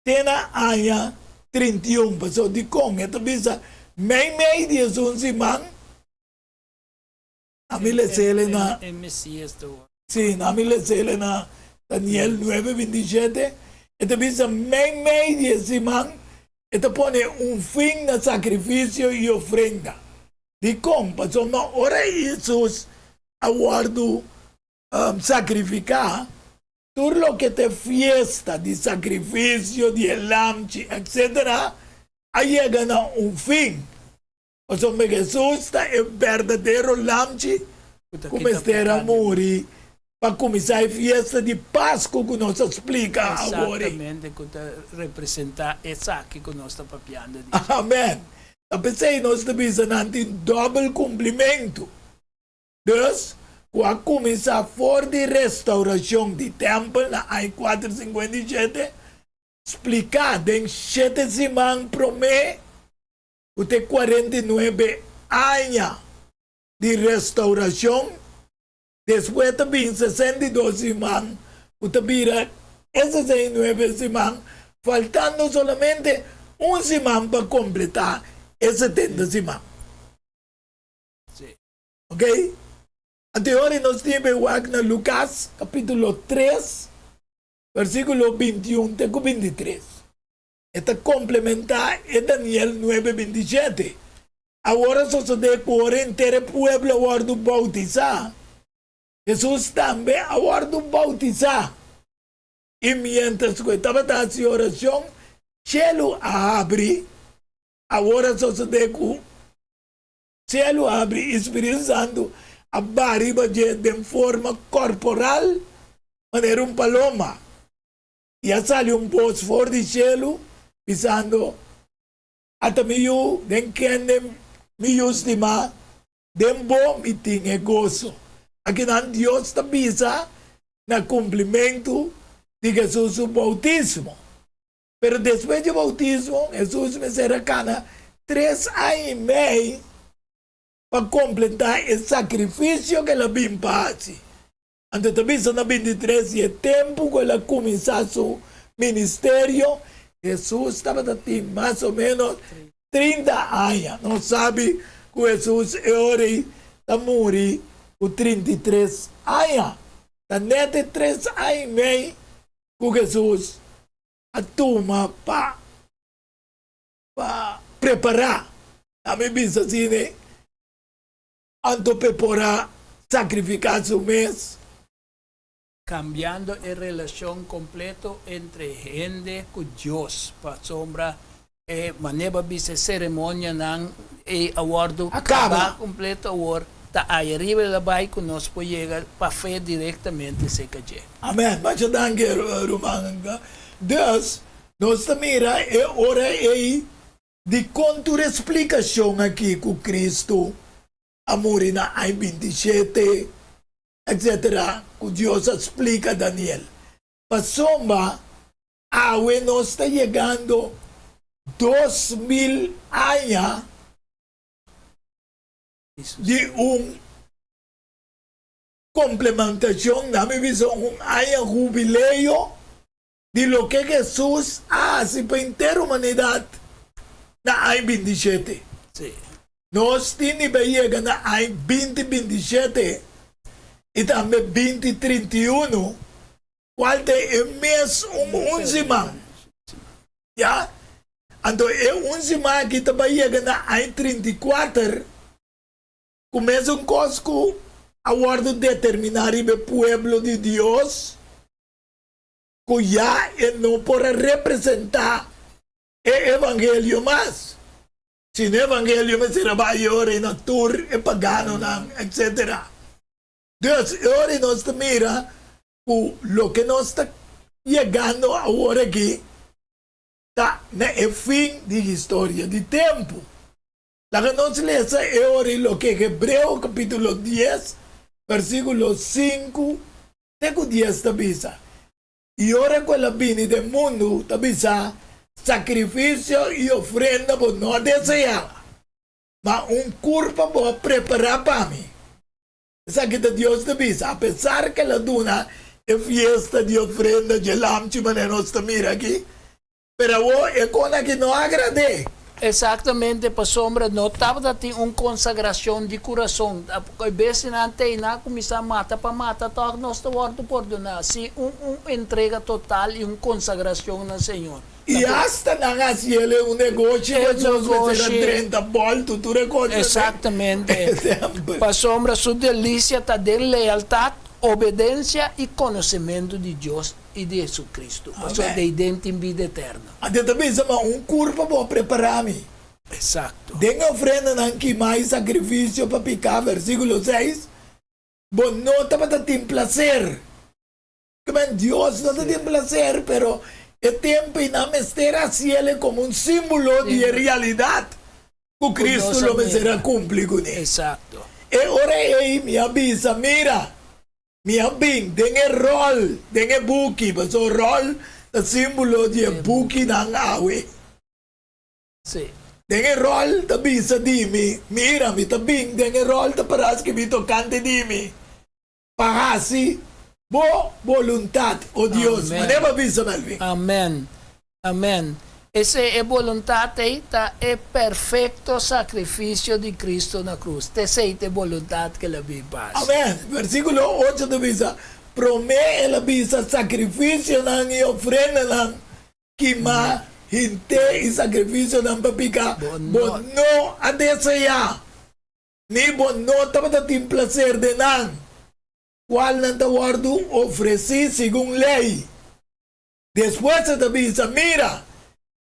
[SPEAKER 3] tem na área 31. Pessoal de como, então pensa, meio de um semana, a mí le sale na Daniel 9:27. Este dice meio de semana. Este pone un fin de sacrificio y ofrenda. De como, pasó una hora Jesús aguardo sacrificar todo lo que te fiesta de sacrificio, de lamchi, etc. Ahí llega a un fin. O sea, Jesús está el verdadero lamchi, como estará a morir para começar a festa de Páscoa que nós explica agora.
[SPEAKER 4] Exatamente, que representa essa que nós estamos papiando.
[SPEAKER 3] Amen. Tapos aí nós estamos dando um double cumprimento. Dus, quando começar for de restauração de templo na I 457, explicar den 7 semanas promê, o te 49 anos de restauração, depois também 62 semanas, o te vira essas 69 semanas, faltando solamente uma semana para completar as 70 semanas.
[SPEAKER 4] Sim.
[SPEAKER 3] Ok? Agora nós temos na Lucas, capítulo 3, versículo 21 até 23. Esta complementar é Daniel 9, 27. Agora só se deve correr inteiro o povo agora do bautizar. Jesus também agora do bautizar. E mientras que estava fazendo oração, o céu abre. Agora só se deve o céu abre, Espírito Santo abariba de forma corporal, maneira paloma. E sale voz fora do cielo, dizendo, até meio, den kende, meio estima, den bom e tinha gozo. Aqui não Deus está bisa na cumprimento de Jesus o bautismo. Pero depois do bautismo, Jesus me será cana 3 anos e meio para completar o sacrifício que ela bem faz. Então, também na 23 e tempo que ela começou seu ministério, Jesus estava tendo mais ou menos 30 anos. Não sabe que Jesus está morrendo com 33 anos. Está nete 3 anos e meio que Jesus a toma para preparar. A minha bisa assim, né? Anto para sacrificar su mes.
[SPEAKER 4] Cambiando a relación completo entre gente con Dios. Para sombra, maneba bisa ceremonia ng awardo
[SPEAKER 3] Acaba.
[SPEAKER 4] completo award. Ta aí arriba la bay que nós pode llegar para fe directamente se calle.
[SPEAKER 3] Amen. Baca danke, Romanga. Dus, nós mira é hora de contra explicação aqui com Cristo. Amor na I 27, etc. Que Deus explica a Daniel. Pasomba, awe nos está chegando 2000 anos de complementação, na minha visão, ano jubileu de lo que Jesus hace para a inteira humanidade na I 27.
[SPEAKER 4] Sí.
[SPEAKER 3] Nós tínhamos chegado na I 2027 e também 2031, qual é o mês semana. Já? Então, é semana que também chega na I 34, começa coisa que a ordem determinar o povo de Deus, que já não pode representar o evangelho mais. Se o evangelho me será maior e natura e pagano, etc. Deus, agora nós mira o que nós está chegando agora aqui, está no fim da história de tempo. La que nós lemos agora o que Hebreu capítulo 10, versículo 5, até o 10 está bisa. E ora quella bine del mundo está bisa, sacrifício e ofrenda por não desejar, mas curva por preparar para mim. Essa que Deus te avisa, apesar que ela dona é fiesta de ofrenda de lamchi, mas nós estamos aqui, pero é coisa que não agrade.
[SPEAKER 4] Exatamente, para sombra, não estava tendo uma consagração de coração. A vez na antena, começar a matar para matar, nós estamos perdonar. Sim, uma entrega total e uma consagração no Senhor.
[SPEAKER 3] E hasta na ele um negócio, mas nós 30 voltas, tu recorda?
[SPEAKER 4] Exatamente. Para sombra, sua delícia está de lealdade, obediência e conhecimento de Deus e de Jesus Cristo. Para sua identidade em vida eterna.
[SPEAKER 3] Até também uma curva para preparar-me.
[SPEAKER 4] Exato.
[SPEAKER 3] Den ofrenda não que mais sacrifício para picar, versículo 6. Bon, no te tiene placer. Que Dios no te tiene placer, pero el tiempo y la mestera cielo como un símbolo de realidad. Que Cristo lo me será cumplido con él.
[SPEAKER 4] Exacto.
[SPEAKER 3] E ora me avisa, mira, mi abing, den el rol, den el buki, pues el rol, el símbolo de buki ng awe.
[SPEAKER 4] Sí.
[SPEAKER 3] Den el rol, te avisa dimi, mira, mi tabing, den el rol, te paras que mi tocante dimi. Pagasi, bo voluntad, oh Dios,
[SPEAKER 4] Amen.
[SPEAKER 3] manera avisa, Melvin.
[SPEAKER 4] Amen. Amen. Ese es voluntad está el perfecto sacrificio de Cristo na cruz. Te sei te voluntad que la Biblia hace.
[SPEAKER 3] Amén. Versículo 8 te avisa, promé el avisa sacrificio ng y ofrenda ng kima, hinte y sacrificio ng papika.
[SPEAKER 4] Bono.
[SPEAKER 3] Bono, adesaya. Ni bono, tapatating placer de nang. Cual ng tawardo ofrecí según ley. Después se te avisa, mira,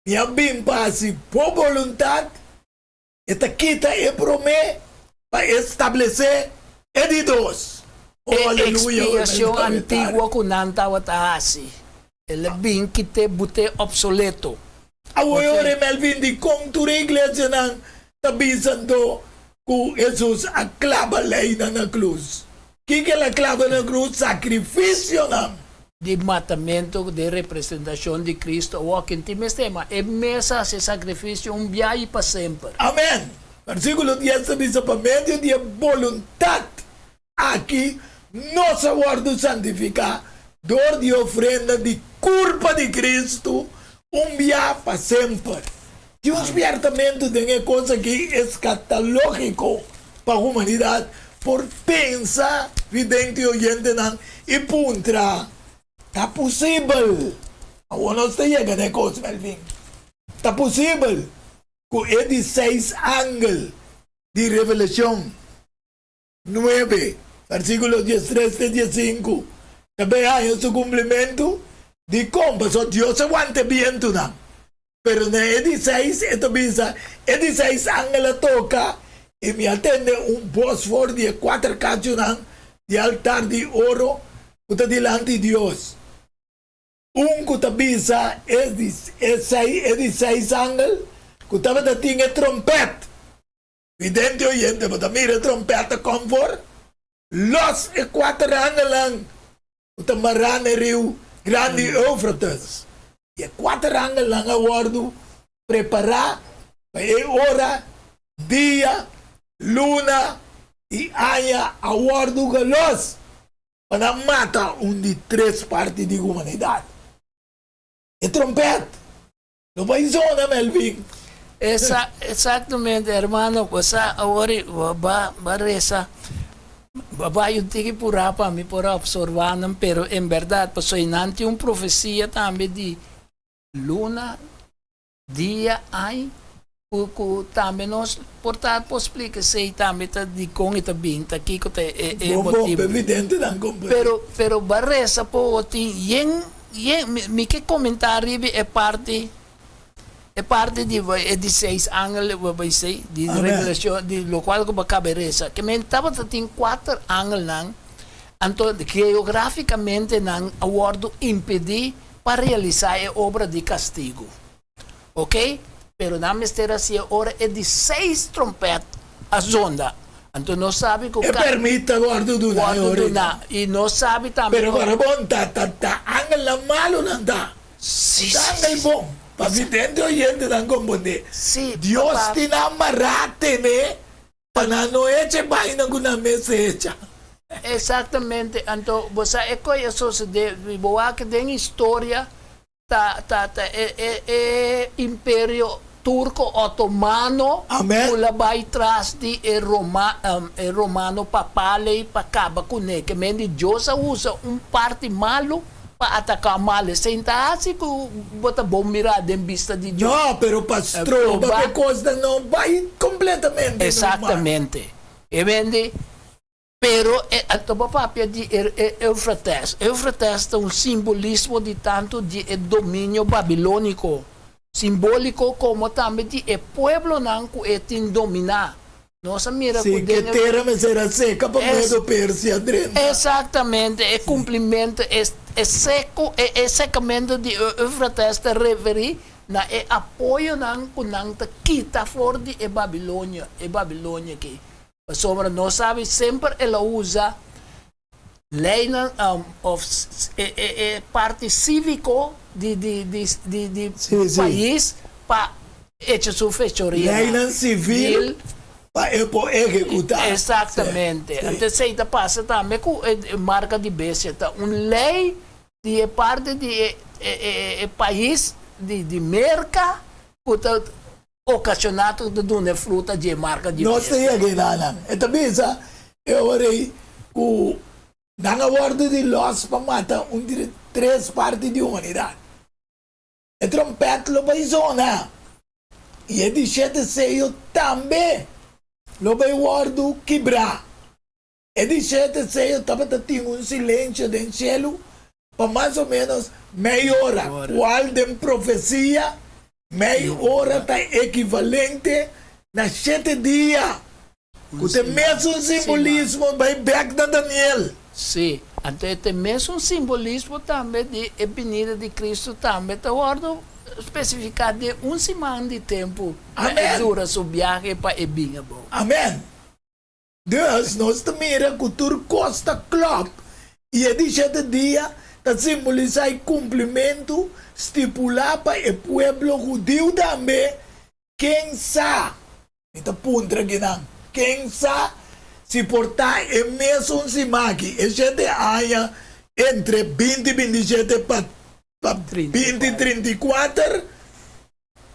[SPEAKER 3] mi abim pasi por voluntad, esta quita y promé para establecer edidos. Oh, aleluya.
[SPEAKER 4] Expiación antigua kunanta watahasi. El bin kite bute obsoleto.
[SPEAKER 3] Ahora Melvin di kung tu iglesia ng tabisan do ku Jesus aklaba ley na na cruz. Kike la clava na cruz, sacrificio na.
[SPEAKER 4] De matamento, de representación de Cristo. O que en ti tema, es mesa se sacrificio un viaje para siempre.
[SPEAKER 3] Amén. Versículo 10 se dice, por medio de voluntad, aquí no se guarda santificar, dor de ofrenda de culpa de Cristo, un viaje para siempre. Y un ciertamente de cosa que es catalógico para la humanidad, por pensar, vidente oyente, y puntra. Está posible. Ahora no se llega de cosas, Melvin. Está posible. Con el 16 ángeles de Revelación 9, versículos 13 y 15. También hay su cumplimiento de cómo pasó Dios se aguante bien tú, ¿no? Pero en el 16, esto dice, el 16 ángeles toca y me atiende un fósforo de 4 cachos de altar de oro que delante de Dios. Un kutabisa es 16 ángeles, kutabata tiene trompeta. Vidente oyente, pero mira trompeta confort. Los 4 ángeles, kutamarán el río grande Éufrates. Y 4 ángeles han aguardado preparar para hora, día, luna y año aguardo galos para matar un de 3 partes de la humanidad. Es trompeta. No va a ir zona, Melvin.
[SPEAKER 4] Exactamente, hermano. Pues ahora va reza. Va a tiki pura para mí por observar, pero en verdad, pues soy nante una profecía también de luna, día, año. Também nós, portanto, posso explicar se também está de com e também está aqui que é motivo.
[SPEAKER 3] Evidente não
[SPEAKER 4] pero barresa po tin mi que comentário é parte de 16 ángeles vai ser de revelação de lo qual que caberesa que me estava tem 4 ángeles não então geograficamente não awardo impedir para realizar a obra de castigo, ok? Pero na mistera si ora é de 6 trompetas a zonda. Então não sabe que
[SPEAKER 3] o permita guardo do
[SPEAKER 4] na e não sabe também.
[SPEAKER 3] Pero para bom tá angel na malo não tá.
[SPEAKER 4] Sim.
[SPEAKER 3] Angel bom. Para vidente oyente não compone.
[SPEAKER 4] Sim.
[SPEAKER 3] Dios te amarrate né. Para não eche vai na guna mesecha.
[SPEAKER 4] Exatamente. Então você é coisa de boa que tem história é império turco otomano pula vai atrás de romano papale para acabar com ele que mendi Deus usa parte malo para atacar mal sem tá assim que bota bom mirar em vista de Deus.
[SPEAKER 3] Não, pero pastor, porque coisa não vai completamente.
[SPEAKER 4] Exatamente. E mendi pero a papel de Eufrates é um simbolismo de tanto de domínio babilônico, simbólico como também de pueblo não que tem dominar. Nossa mira
[SPEAKER 3] Sim, que terra me será seca para medo persia dentro.
[SPEAKER 4] Exatamente, é cumprimento, é seco, é secamento de Eufrates referi na é apoio ng kunang ta kita for di Babilônia que a sombra não sabe sempre ela usa lei of parte cívico de
[SPEAKER 3] Sim.
[SPEAKER 4] país para echar sua fechoria.
[SPEAKER 3] Lei civil para executar.
[SPEAKER 4] Exatamente. Antes se passa também com marca de besta, lei de parte de país de merca, portanto, ocasionado de uma fruta de marca de
[SPEAKER 3] Nós
[SPEAKER 4] besta.
[SPEAKER 3] temos que dar. Esta vez, eu orei com na guarda de los para matar três partes de humanidade. É trompete lo vai zona. E é de sete seio também. Lo vai guardo quebrar. É de sete seio também tem silêncio do cielo para mais ou menos meia hora. Qual de profecia, meia hora está equivalente na 7 dias. O mesmo simbolismo vai back da Daniel.
[SPEAKER 4] Sim, até tem mesmo simbolismo também de venida de Cristo também, está guardo especificado de semana de tempo para dura sua viagem para Ebinha.
[SPEAKER 3] Amém. Deus, nós também cultura Costa Club. E é de 7 dias, está simbolizar o cumprimento estipulado para o povo judeu também. Quem sabe, está ponto aqui não, quem sabe se portar é mesmo se maqui, é 7 anos entre 20 e 27 para 20 e 34,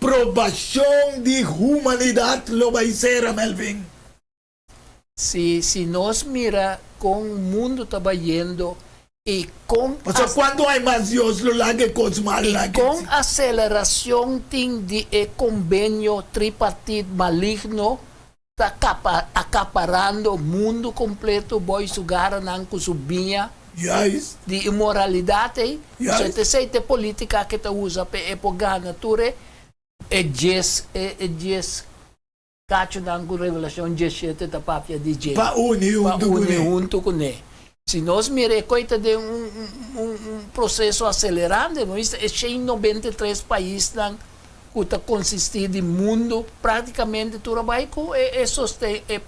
[SPEAKER 3] provação de humanidade lo vai ser, Melvin.
[SPEAKER 4] Se nós mira como o mundo está indo e com
[SPEAKER 3] quando há mais Deus lo larga coisas mal lá.
[SPEAKER 4] Com aceleração de convênio tripartite maligno está acaparando o mundo completo, vai sugar na subinha
[SPEAKER 3] Yes.
[SPEAKER 4] de imoralidade,
[SPEAKER 3] Yes.
[SPEAKER 4] certa política que está usa para época natura é 10 cacho na revelação 17 da papia de Jesus.
[SPEAKER 3] Para unir
[SPEAKER 4] junto com ele. Se nós miramos coisa de processo acelerado, nós é 193 países que está consistindo de mundo, praticamente tudo vai com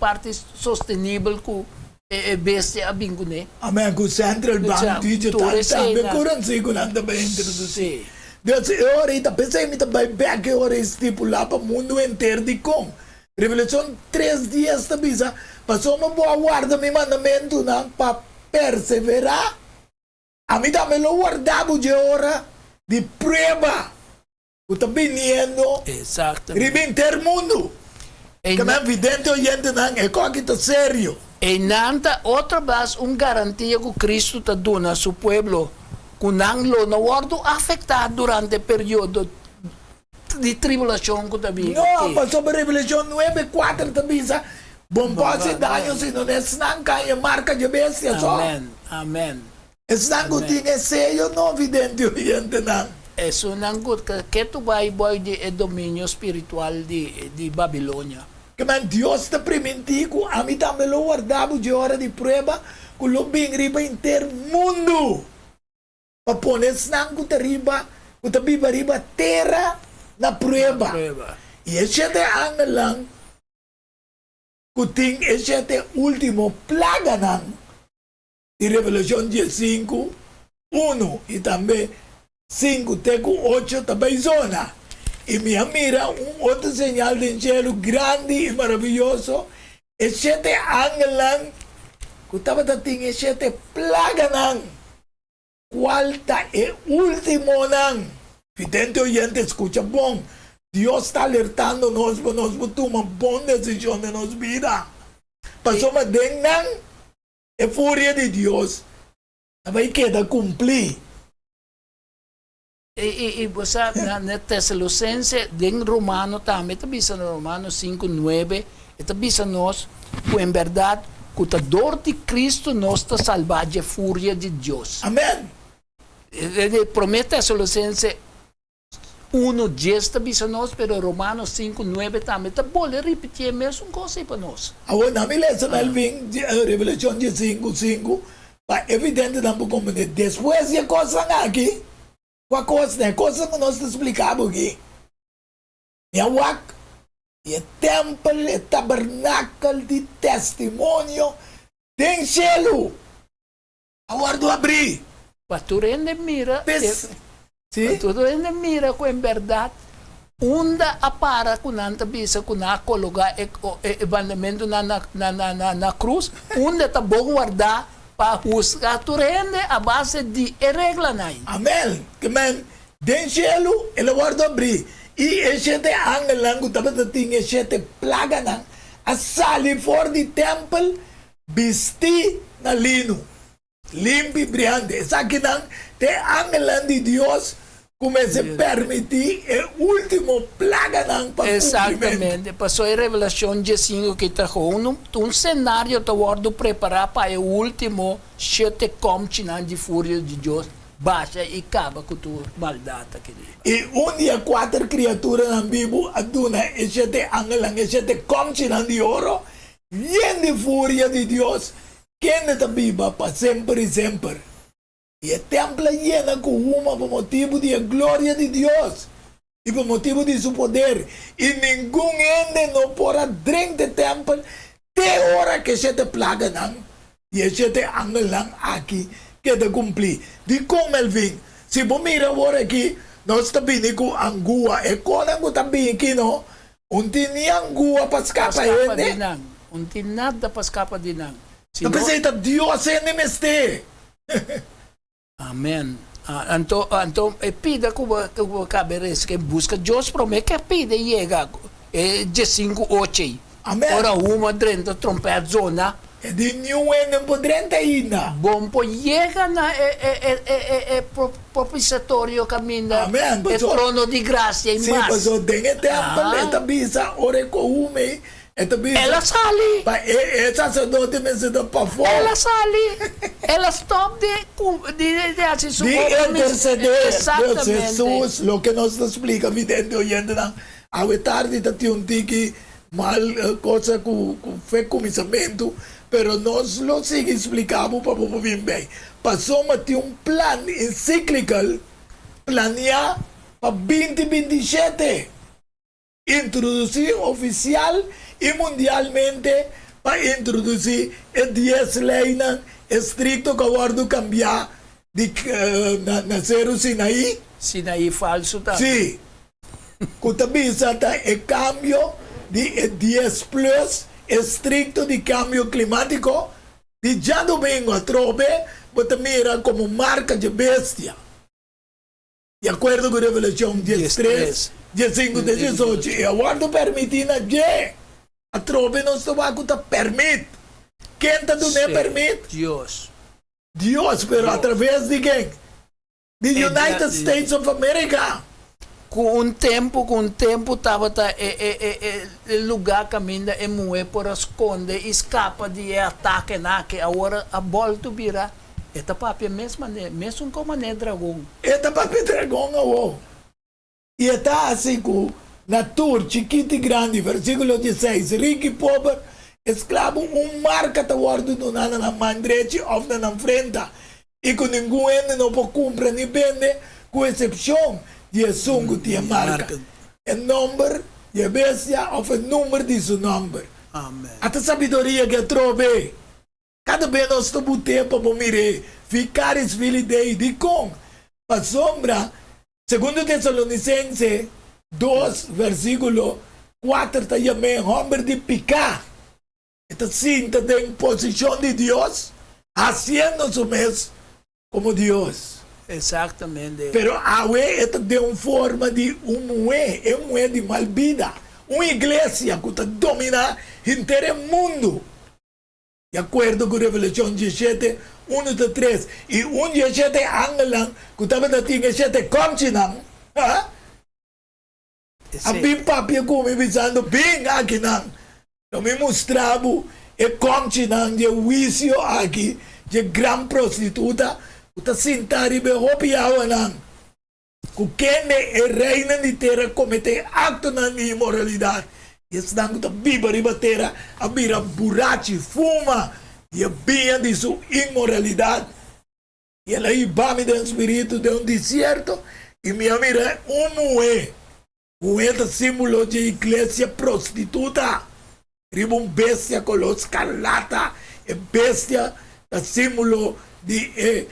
[SPEAKER 4] parte sostenível com bestia a bingo, né?
[SPEAKER 3] Amém, com o Central Bank Digital também, currency com nada bem introduzir. Deus, eu ahorita pensei que também back eu estipular para o mundo inteiro de com. Revelação 3 dias da bisa, passou uma boa guarda meu mandamento para perseverar. A mim também lo guardava de hora de prova. O está viniendo, ribentar mundo. Que me evidente oyente não é que está sério.
[SPEAKER 4] E nanta outra vez garantia que Cristo está dando a seu povo, que não lo guardo afetado durante o período de tribulação que está vindo.
[SPEAKER 3] Não, passou para Revelação 9:4 também, bom pode dar se não é senão que marca de bestia só.
[SPEAKER 4] Amém.
[SPEAKER 3] Senão que tinha sello não evidente oyente não.
[SPEAKER 4] Isso não que tu vai de domínio espiritual de Babilônia.
[SPEAKER 3] Que man Deus está permitindo, a mim também lo guardava de hora de prova, que lo bem riba inteiro mundo. Para pôr senão que está riba terra na prova. E esse é ano lang, que tem esse último plaga lang, de Revelação 15, 1 e também 5, teco 8 também zona. E minha mira outro sinal de cielo grande e maravilhoso. E 7 anos lang, que estava tinha 7 plaga lang. Qual é último lang? Vidente oyente, escucha bom. Deus está alertando nós para nós tomar uma boa decisão de nossa vida. Passou uma den lang, é fúria de Deus. Vai quedar cumprir.
[SPEAKER 4] E você, na Tessalonicense, em Romano também, está dizendo no Romano 5:9, está dizendo nós, que em verdade, que a dor de Cristo nos está salvando a fúria de Deus.
[SPEAKER 3] Amém.
[SPEAKER 4] Promete Tessalonicense 1:10 tabi sa nos, pero Romanos 5:9 también. Tabole, repetir mesmo cosa para nos.
[SPEAKER 3] Awon namin lesson Alvin, Revelation 5:5, pa evidente na po como después de coisa aqui, com a coisa que nós explicamos aqui. Yawak, e templo, e tabernáculo de testemunho, tem cielo. Aguardo abrir.
[SPEAKER 4] Paturende mira,
[SPEAKER 3] Sim?
[SPEAKER 4] paturende mira ko en verdad, unda apara kunanta bisa kuna kologa evangelhamento na cruz, unda tabo guarda pa husga turende a base de regla nai.
[SPEAKER 3] Amém. Amen. Den cielo, ele guardo abrir. E este angel lang kutabat na tinga este plaga nang asali for the temple bisti na lino. Limpi brillante. Sa akin ang te angel lang di Dios comece a permitir el último plaga ng pagkumplimento.
[SPEAKER 4] Exatamente. Passou a revelação de 5 que trajo um cenário toward preparar para o último sete comchinan de fúria de Deus. Baixa e acaba com tua maldade.
[SPEAKER 3] E dia 4 criaturas ng Bibo at doon na sete angel lang, sete comchinan de oro, yan de fúria de Dios, quem na biba pa sempre e sempre. E a templo llena com uma por motivo de glória de Deus e por motivo de seu poder. E nenhum ende não porá dentro do templo até hora que se te plaga não. E se te angel lang aqui que te cumprir. De como ele vem. Se você mira agora aqui, nós estamos com angua. E quando nós estamos aqui, não? Tinha angua para escapar ende.
[SPEAKER 4] Nada para escapar de nang.
[SPEAKER 3] Tapos ito, Dios ende meste.
[SPEAKER 4] Amen. Então, pida que o caberes que busca Deus promete que pida e chega de 5:8.
[SPEAKER 3] Amen.
[SPEAKER 4] Ora uma dentro trompete zona.
[SPEAKER 3] E di nenhum ende podrente ainda.
[SPEAKER 4] Bom, po chega na propiciatorio caminho.
[SPEAKER 3] Amen.
[SPEAKER 4] E trono de graça em
[SPEAKER 3] Sim,
[SPEAKER 4] mas.
[SPEAKER 3] mas o dengue tempo, esta bisa, ore com ume, esta bisa.
[SPEAKER 4] Ela sali.
[SPEAKER 3] Pa, sacerdote me se dá para fora.
[SPEAKER 4] Ela sali. Ela stop de assim
[SPEAKER 3] De interceder, Deus
[SPEAKER 4] Exatamente.
[SPEAKER 3] Jesus, lo que nos explica, vidente oyente, a tarde está um tique mal, coisa com fé começamento, pero nós lo sigue explicamos para o bem. Passou a ter plan encíclico, planear para 2027, introduzir oficial e mundialmente para introduzir 10 leis estricto que guardo cambiar de nascer o Sinaí.
[SPEAKER 4] Sinaí falso tá.
[SPEAKER 3] Sim. Kutabisa tá é cambio de 10 plus estricto de cambio climático. De já domingo a trobe, você mira como marca de bestia. De acordo com a Revelação 13, 15, 18, e aguardo permitir na G. A trobe não está permite. Quem está do ne permite?
[SPEAKER 4] Deus.
[SPEAKER 3] Dios, pero a través de quem? The United States of America.
[SPEAKER 4] Com um tempo tava lugar caminha e moe por esconde, escapa de ataque na que agora a volta vira. Eta papi mesmo como ne dragão.
[SPEAKER 3] Eta papi dragão ao. E está assim com natura chiquita e grande, versículo 16, rico e pobre, escravo, marca ta guardo do nana na mandrete of na frente. E com ninguém não pode cumprir nem vende, com exceção de sungo tinha marca. O número de bestia of o número de seu nome.
[SPEAKER 4] Amen.
[SPEAKER 3] Até sabedoria que trove. Cada vez nós estamos tempo para mirar, ficar filho de com. A sombra, segundo Tessalonicense 2, versículo 4, está chamando homem de picar. Esta cinta tem posição de Deus, fazendo su mesmo como Deus.
[SPEAKER 4] Exatamente.
[SPEAKER 3] Pero a esta tem uma forma de é uma de malvida. Uma igreja que está dominando inteiro mundo. De acordo com a Revelação 17, 1 a 3. E 17 anos que estava na tinha 7 continentes. A bem papia como visando bem aqui não. Não me mostrava o continente de juízo aqui, de grande prostituta. Está sentado e berropiava não. Kukende e reina di terra comete acto na immoralidade. E stanno da biba riba terra, abira burachi, fuma, e abbia di sua immoralidade. E ela ibame do espírito de deserto, e minha mira mué. Mué é símbolo de igreja prostituta. Riba bestia com los calata, e bestia é símbolo de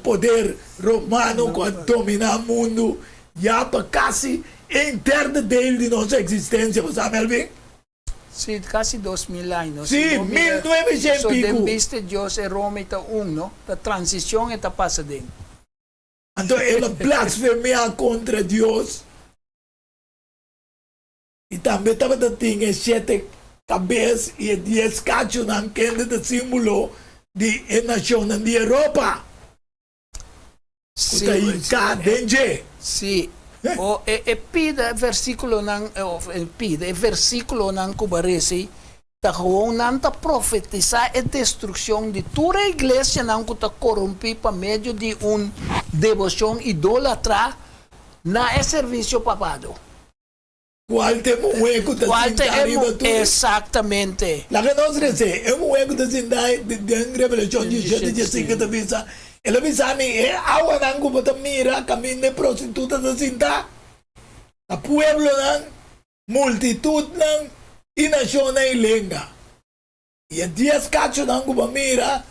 [SPEAKER 3] poder romano que domina o mundo, já para quase interno dele de nossa existência, você sabe, Melvin?
[SPEAKER 4] Sim, quase 2000 anos.
[SPEAKER 3] Sim, 1900
[SPEAKER 4] so,
[SPEAKER 3] pico.
[SPEAKER 4] den viste Deus é Roma está no? A transição está passando.
[SPEAKER 3] Então, ela blasfemia contra Deus. E também estava tinha 7 cabeças e 10 cachos na quenda do símbolo de nação da Europa.
[SPEAKER 4] Sim,
[SPEAKER 3] Sim.
[SPEAKER 4] O pida versículo nang pida versículo nang kubaresi ta gewoon nan ta profetiza a destrucción de toda a iglesia nang ta corrompi pa medio de devoción idólatra na servicio papado.
[SPEAKER 3] Qual tem hueco da
[SPEAKER 4] Exactamente.
[SPEAKER 3] La que nos dice, es un hueco de Sindai de Revelación 17 de 5 de visa. Ela bisa ni awa nang kubata mira kami de prostituta de Sinda. A pueblo nang multitud nang inasyon na ilenga. Y a 10 cacho nang kubata mira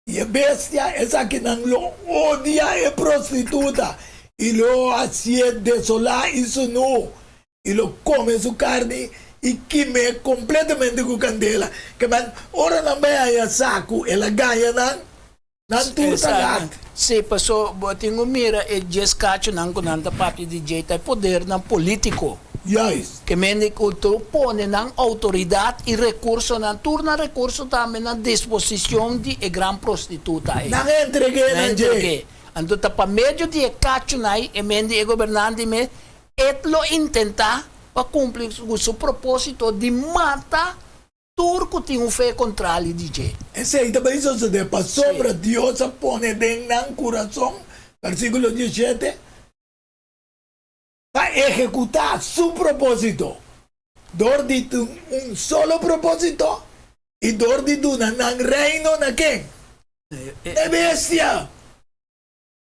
[SPEAKER 3] y a bestia esa que nang lo odia e prostituta y lo hace desolar y su no. Y lo come su carne y quime completamente con candela. Que man, ora na baya saco, ela ganha nan turtagat.
[SPEAKER 4] Sì, passo, tingo mira e gescacho nan kunanta papi di jeta poder nan politico.
[SPEAKER 3] Yes.
[SPEAKER 4] Que mende culto pone nan autoridad y recurso nan turna recurso también nan disposición di e gran prostituta.
[SPEAKER 3] Nan entregue nan je.
[SPEAKER 4] Ando pa medio di e cacho nai e mende e governante me et lo intenta para cumplir su propósito de matar turco tem fé contra ele DJ.
[SPEAKER 3] Esse aí também isso se de sobre Deus pone dentro do coração, versículo 17, para executar su propósito. Dor de solo propósito e dor de nan reino na quem? É bestia.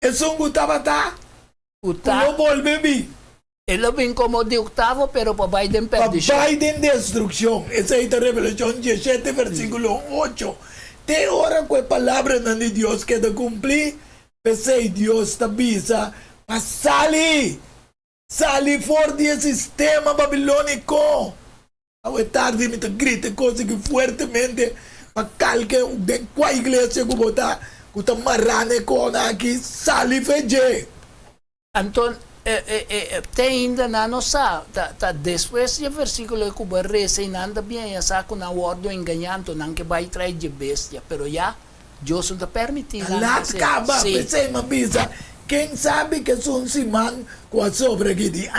[SPEAKER 3] É um gutabata. Como volve
[SPEAKER 4] Ele vem como de octavo, pero para Biden perdição.
[SPEAKER 3] Para Biden destrucción. Esa es la Revelación 17, versículo 8. Te ora que palabra de Dios que de cumplir, pensei Dios te avisa, mas sali for del sistema babilónico. Ahora tarde me te grite cosas que fuertemente, para calque de cual iglesia que está marrane con aquí, sali feje.
[SPEAKER 4] Então, tem ainda na nossa depois do versículo que o reza nada bem essa com a ordem enganando não que vai trazer de bestia, pero já Deus não permite
[SPEAKER 3] lá acaba pensei mabisa quem sabe que são simão com a sobre aqui de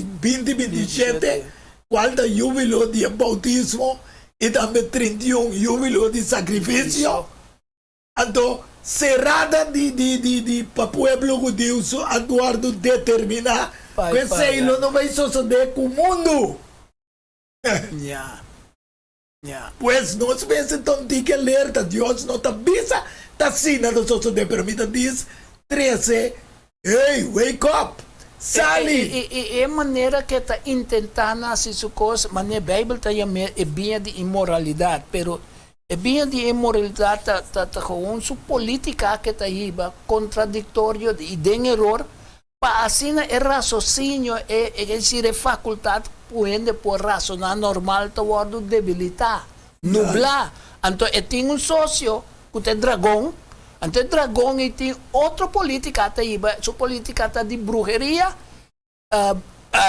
[SPEAKER 3] 2027 qual da júbilo de bautismo e também 31 júbilo de sacrifício então cerrada de pueblo judío Eduardo determinar que Seilo não vai suceder com o mundo. Pues nós pensamos que alerta, Deus não está avisa, está sina do suceder, permita diz 13, hey, wake up, sali.
[SPEAKER 4] É maneira que está tentando fazer isso coisa, mas a Bíblia está é bem de imoralidade, pero é bem de imoralidade, tá com sua política que está aí, contraditório e tem erro, para assim é raciocínio, é decir, é faculdade, pode por razonar normal, tá word debilitar, nublar. Então, tem sócio, que é dragão, então dragão e tem outra política, tá aí, sua política tá de bruxeria,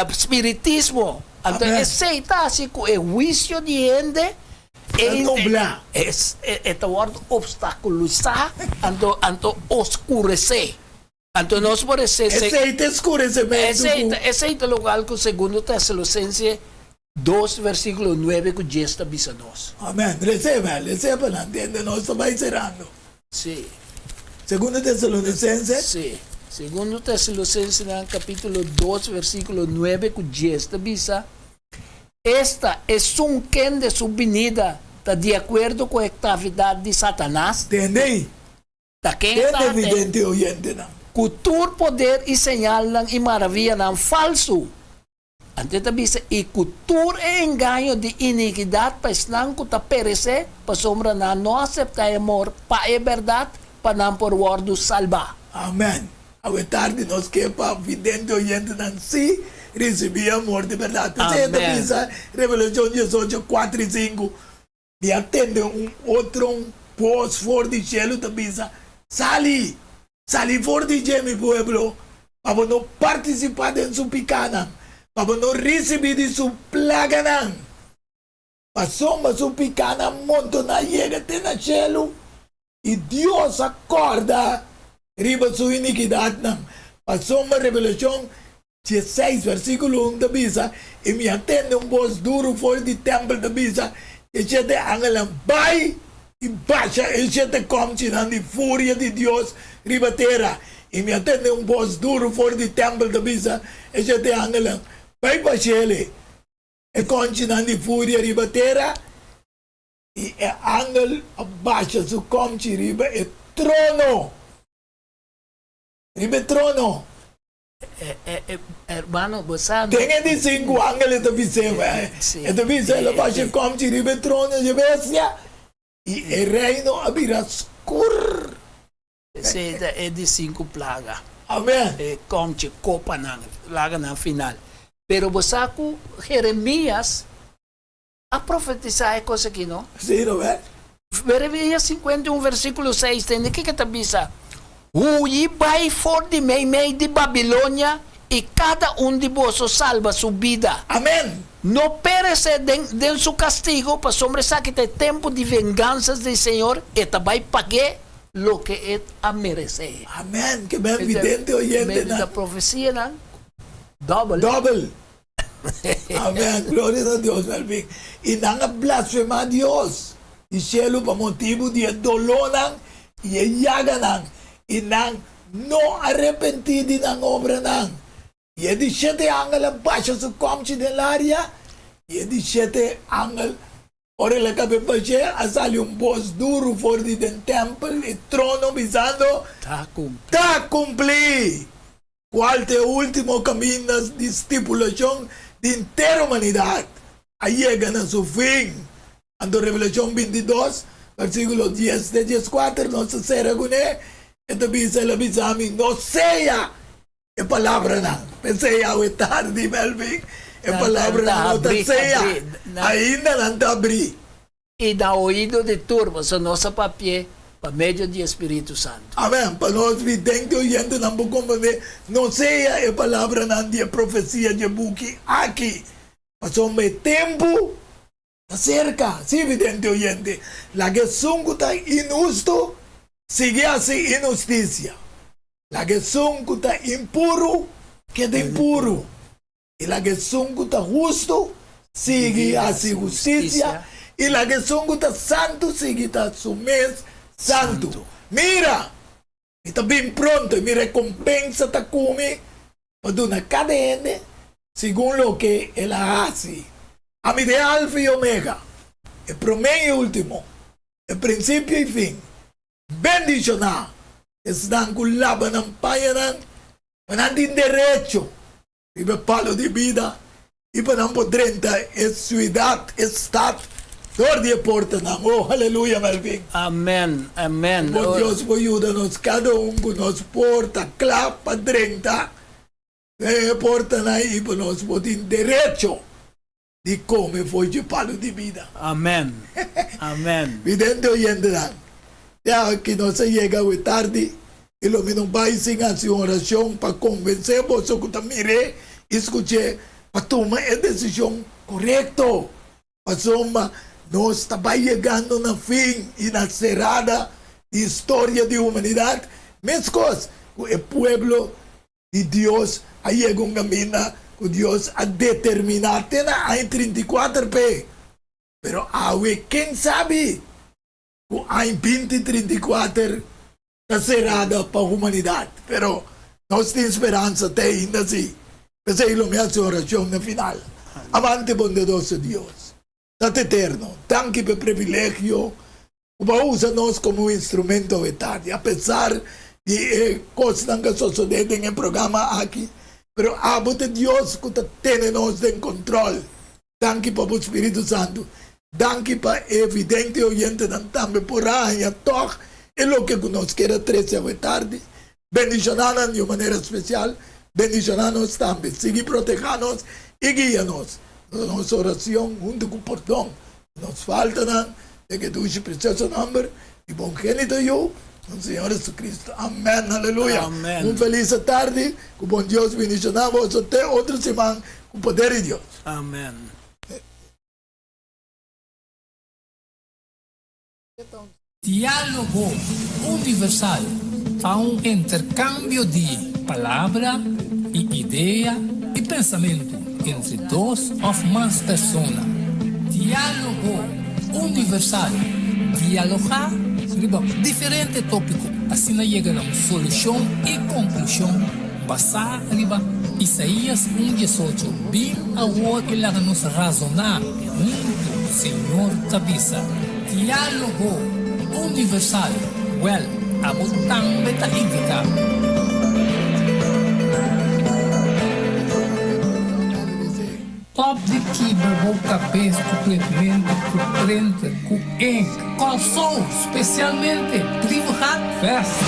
[SPEAKER 4] espiritismo, então, é aceitar assim, é juízo de gente,
[SPEAKER 3] nublar.
[SPEAKER 4] É word obstaculizar, então oscurecer. Então nós podemos ser
[SPEAKER 3] aceita escurecimento.
[SPEAKER 4] Aceita lugar que o segundo Tessalonicenses 2 versículo 9 que já está nós.
[SPEAKER 3] Amém. Receba, não entende, nós estamos cerrando.
[SPEAKER 4] Sim.
[SPEAKER 3] Segundo Tessalonicenses.
[SPEAKER 4] Sim. Segundo Tesalonicenses capítulo 2, versículo 9 con 10, bisa, esta es un quen de su venida, está de acuerdo con la actividad de Satanás,
[SPEAKER 3] Entende?
[SPEAKER 4] está quem
[SPEAKER 3] Entende,
[SPEAKER 4] está
[SPEAKER 3] evidente oyente não.
[SPEAKER 4] cultura, poder e señal e maravilha não falso. Ante bisa, e cultura e engano de iniquidade para estar que está perecer, para sombra não aceitar amor, para a verdade, para não por word salvar.
[SPEAKER 3] Amém. A tarde nós que para vidente oyente não se recebia amor de verdade. Você
[SPEAKER 4] Amém.
[SPEAKER 3] bisa, Revelação 18, 4 e 5, e atende outro voz fora de cielo, bisa, sali fora de cielo, meu pueblo, para não participar de sua picana, para não receber de sua plaga, não. Para soma sua picana, monta na chega até na cielo, e Deus acorda riba sua iniquidade, não. Para soma Revelação 16, versículo 1 da bisa, e me atende voz duro fora do templo da bisa, e se te angelam vai e baixa, e se te comcinando de fúria de Deus riba terra, e me atende voz duro fora do templo da bisa, e se te angelam vai baixa ele, e comcinando de fúria riba terra, e o angel abaixa su comci riba e trono, riba trono.
[SPEAKER 4] Hermano, você
[SPEAKER 3] Tenga di 5 angeli da visema.
[SPEAKER 4] Sì.
[SPEAKER 3] E da visema baixa come ci ribe trono di bestia. E il reino abirà scur.
[SPEAKER 4] é de 5 plagas.
[SPEAKER 3] Amen.
[SPEAKER 4] Como te copa na plaga na final. Pero você com Jeremias a profetizar é coisa aqui, não?
[SPEAKER 3] Sì, no,
[SPEAKER 4] Jeremias 51, versículo 6, tem que te avisa. Huyi vai for de meio de Babilônia e cada de vós salva sua vida.
[SPEAKER 3] Amen.
[SPEAKER 4] Não perece de seu castigo, para sobressar que tem tempo de vinganças do Senhor e vai pagar o que é a merecer.
[SPEAKER 3] Amen. Que ben vidente oyente
[SPEAKER 4] Meio da
[SPEAKER 3] na.
[SPEAKER 4] profecia, não? Double.
[SPEAKER 3] Double. Amen. Gloria a Dios, Melvin. E não blasfema a Dios. E cielo pa motivo de dolor e yaga e não arrepentidi ng obra nang. E di 7 angel baixa su comci dell'aria. E di 7 angel ora la capepace asali un boss duro fuori del tempio e trono bisando ta cumpli. Qual è ultimo cammino di stipulazione di intera umanità. Llega a su fin. Ando Revelación 22, versículo 10 de 14, no se será con él. Ito bisa labisami, no sea e palabra na. Pensaya o tarde, Melvin. E palabra na, no sea. Ainda não te abri.
[SPEAKER 4] E da ouído de turma, sa nossa papie, pa medio de Espírito Santo.
[SPEAKER 3] Amém. Para nós vidente oyente não vou compreender. No sea e palabra na de profecia de buki aqui. Passou me tempo cerca. Si vidente oyente. La que sunguta injusto. Sigue así injusticia. La que son que está impuro, queda impuro. Y la que son que está justo, sigue así justicia. Y la que son que está santo, sigue a su mes santo. Mira, está bien pronto y mi recompensa está come para una cadena según lo que él hace. A mi de alfa y omega, el promedio último, el principio y fin. Bendicionar. Están con laban payanan, manandin derecho, y me palo de vida, y para no 30 es ciudad, estado, todo de porta. Oh, aleluya, Melvin.
[SPEAKER 4] Amén, amén.
[SPEAKER 3] Oh, Dios, ayúdanos, cada uno nos porta, clapa 30, portan ahí, y nos ponen derecho de cómo fue el palo de vida.
[SPEAKER 4] Amén, amén.
[SPEAKER 3] Vidente oyente dan. Ya que no se llega muy tarde, y lo mismo va sin hacer oración para convencer vos que te mire, escuché, para tomar la decisión correcta. Para no está llegando a fin y a cerrada historia de humanidad. Mis cosas, el pueblo de Dios ha llegado a un camino que Dios ha determinado en 34p. Pero ¿quién sabe? Em 2034 está cerrada para a humanidade. Pero Nós temos esperança até ainda assim. Pensei em minha oração no final. Avante bondoso Deus. Date eterno. Tanque pelo privilégio. Usa nós como instrumento de tarde. Apesar de coisas que sucedem no programa aqui. Pero abo de Deus que tem nós em controle. Tanque para o Espírito Santo. Tanque para evidente oyente também por aí a toque. É o que nós queremos 13 da tarde. Bendicionar de uma maneira especial. Bendicionar-nos também. Siga proteger-nos e guia-nos. Nossa oração, junto com o perdão. Nos falta, de que tu és precioso nome. E bom gênito eu, o Senhor Jesus Cristo. Amém, aleluia.
[SPEAKER 4] Amém.
[SPEAKER 3] Feliz tarde. Que bom Deus bendicionar-vos até outra semana. Com o poder de Deus.
[SPEAKER 4] Amém.
[SPEAKER 1] Diálogo universal. Há intercâmbio de palavra e ideia e pensamento entre duas ou mais pessoas. Diálogo universal. Dialogar sobre diferentes tópicos. Assim chega a uma solução e conclusão. Basar riba Isaías 1:18. Bem a que lá nos razonar. Muito, Senhor Tabisa. Diálogo universal. Well, abutang beta invita. Top de kibo cabeça completamente frente com calçou especialmente privado festa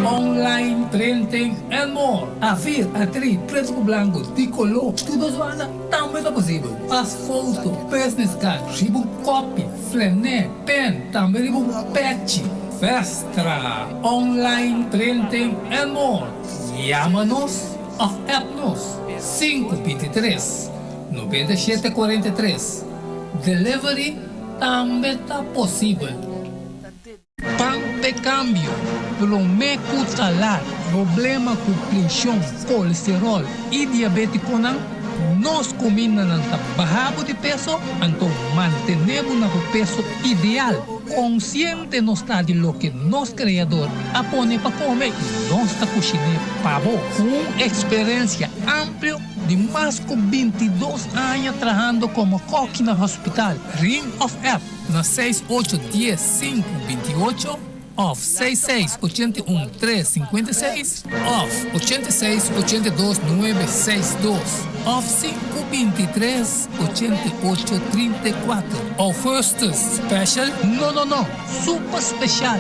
[SPEAKER 1] online printing and more a vir a tri preto com branco de color tudo zoada também é possível as fotos business card ribo copy flané pen também ribo patch festa online printing and more chama-nos of app-nos 523 9743. Delivery também está possível. Pão de câmbio, pelo meio salário, problema com pressão, colesterol e diabetes não, nós comemos barrabo de peso, então mantenemos o peso ideal. Consciente não está de lo que nosso criador apone para comer, nossa cozinha pavo, com experiência ampla de mais de 22 anos trabalhando como coque no hospital. Ring of App na 6810-528 of 6681-356 of 8682-962 of 523-8834 of First Special não Super Special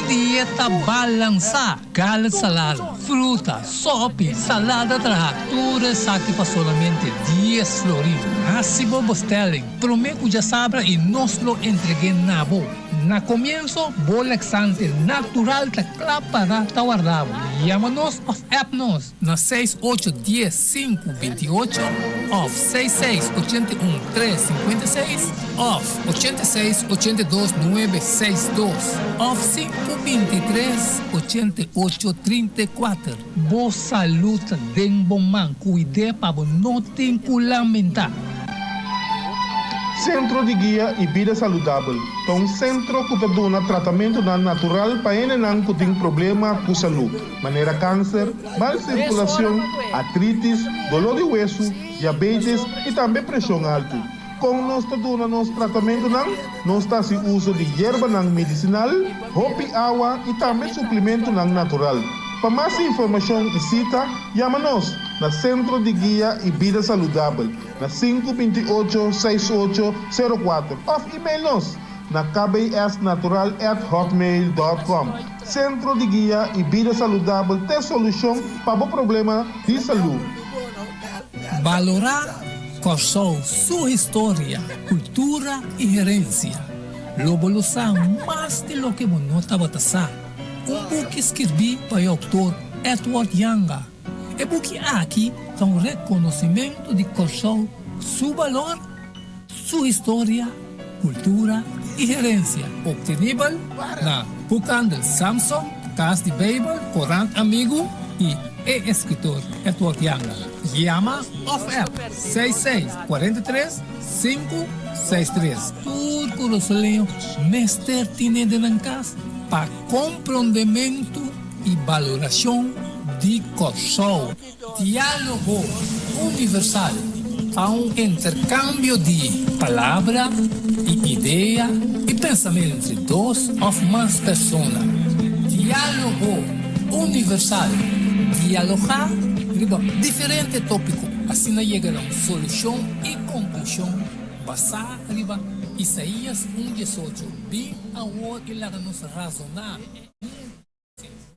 [SPEAKER 1] dieta balançada gallet salad fruta sopa salada tratura saque para solamente 10 florins assim bobo stelling prometo já sabra e nós lo entreguei na boa. Na comienzo, bolexante natural te clapará guardado. Llámanos of appnos na 6810-528 of 6681-356 of 8682-962 of 523-8834. Boa saúde den bom man, cuide para não ter que lamentar.
[SPEAKER 2] Centro de Guia e Vida Saudável. É um centro que dá tratamento natural para quem tem problema com saúde. Maneira câncer, mal circulação, artrites, dolor de hueso, diabetes e também pressão alta. Com nós nosso tratamento, nós está se uso de erva medicinal, roupa e água e também suplemento natural. Para mais informação, visita, chama-nos na Centro de Guia e Vida Saudável, na 528-6804, ou e-mail-nos na kbsnatural@hotmail.com. Centro de Guia e Vida Saudável tem solução para o problema de saúde.
[SPEAKER 1] Valorar Corsou sua história, cultura e herência. Lobolosar mais de lo que monota batasar. Book escrevi para o autor Edward Yanga. E book aqui é um reconhecimento de Corsou, seu valor, sua história, cultura e herência. Obtenível na Bucandel Samsung, Casa de Bible, Corant Amigo e escritor Edward Yanga. Llama of App 6643-563. Turco Rosaleo, Mester Tine de Nancas, para compreendimento e valoração discussão, diálogo universal, há intercâmbio de palavra e ideia e pensamento entre duas ou mais pessoas. Diálogo universal, dialogar sobre diferentes tópicos, assim chegar a uma solução e conclusão basada em Isaías 1:18. Bem, agora que nos razonar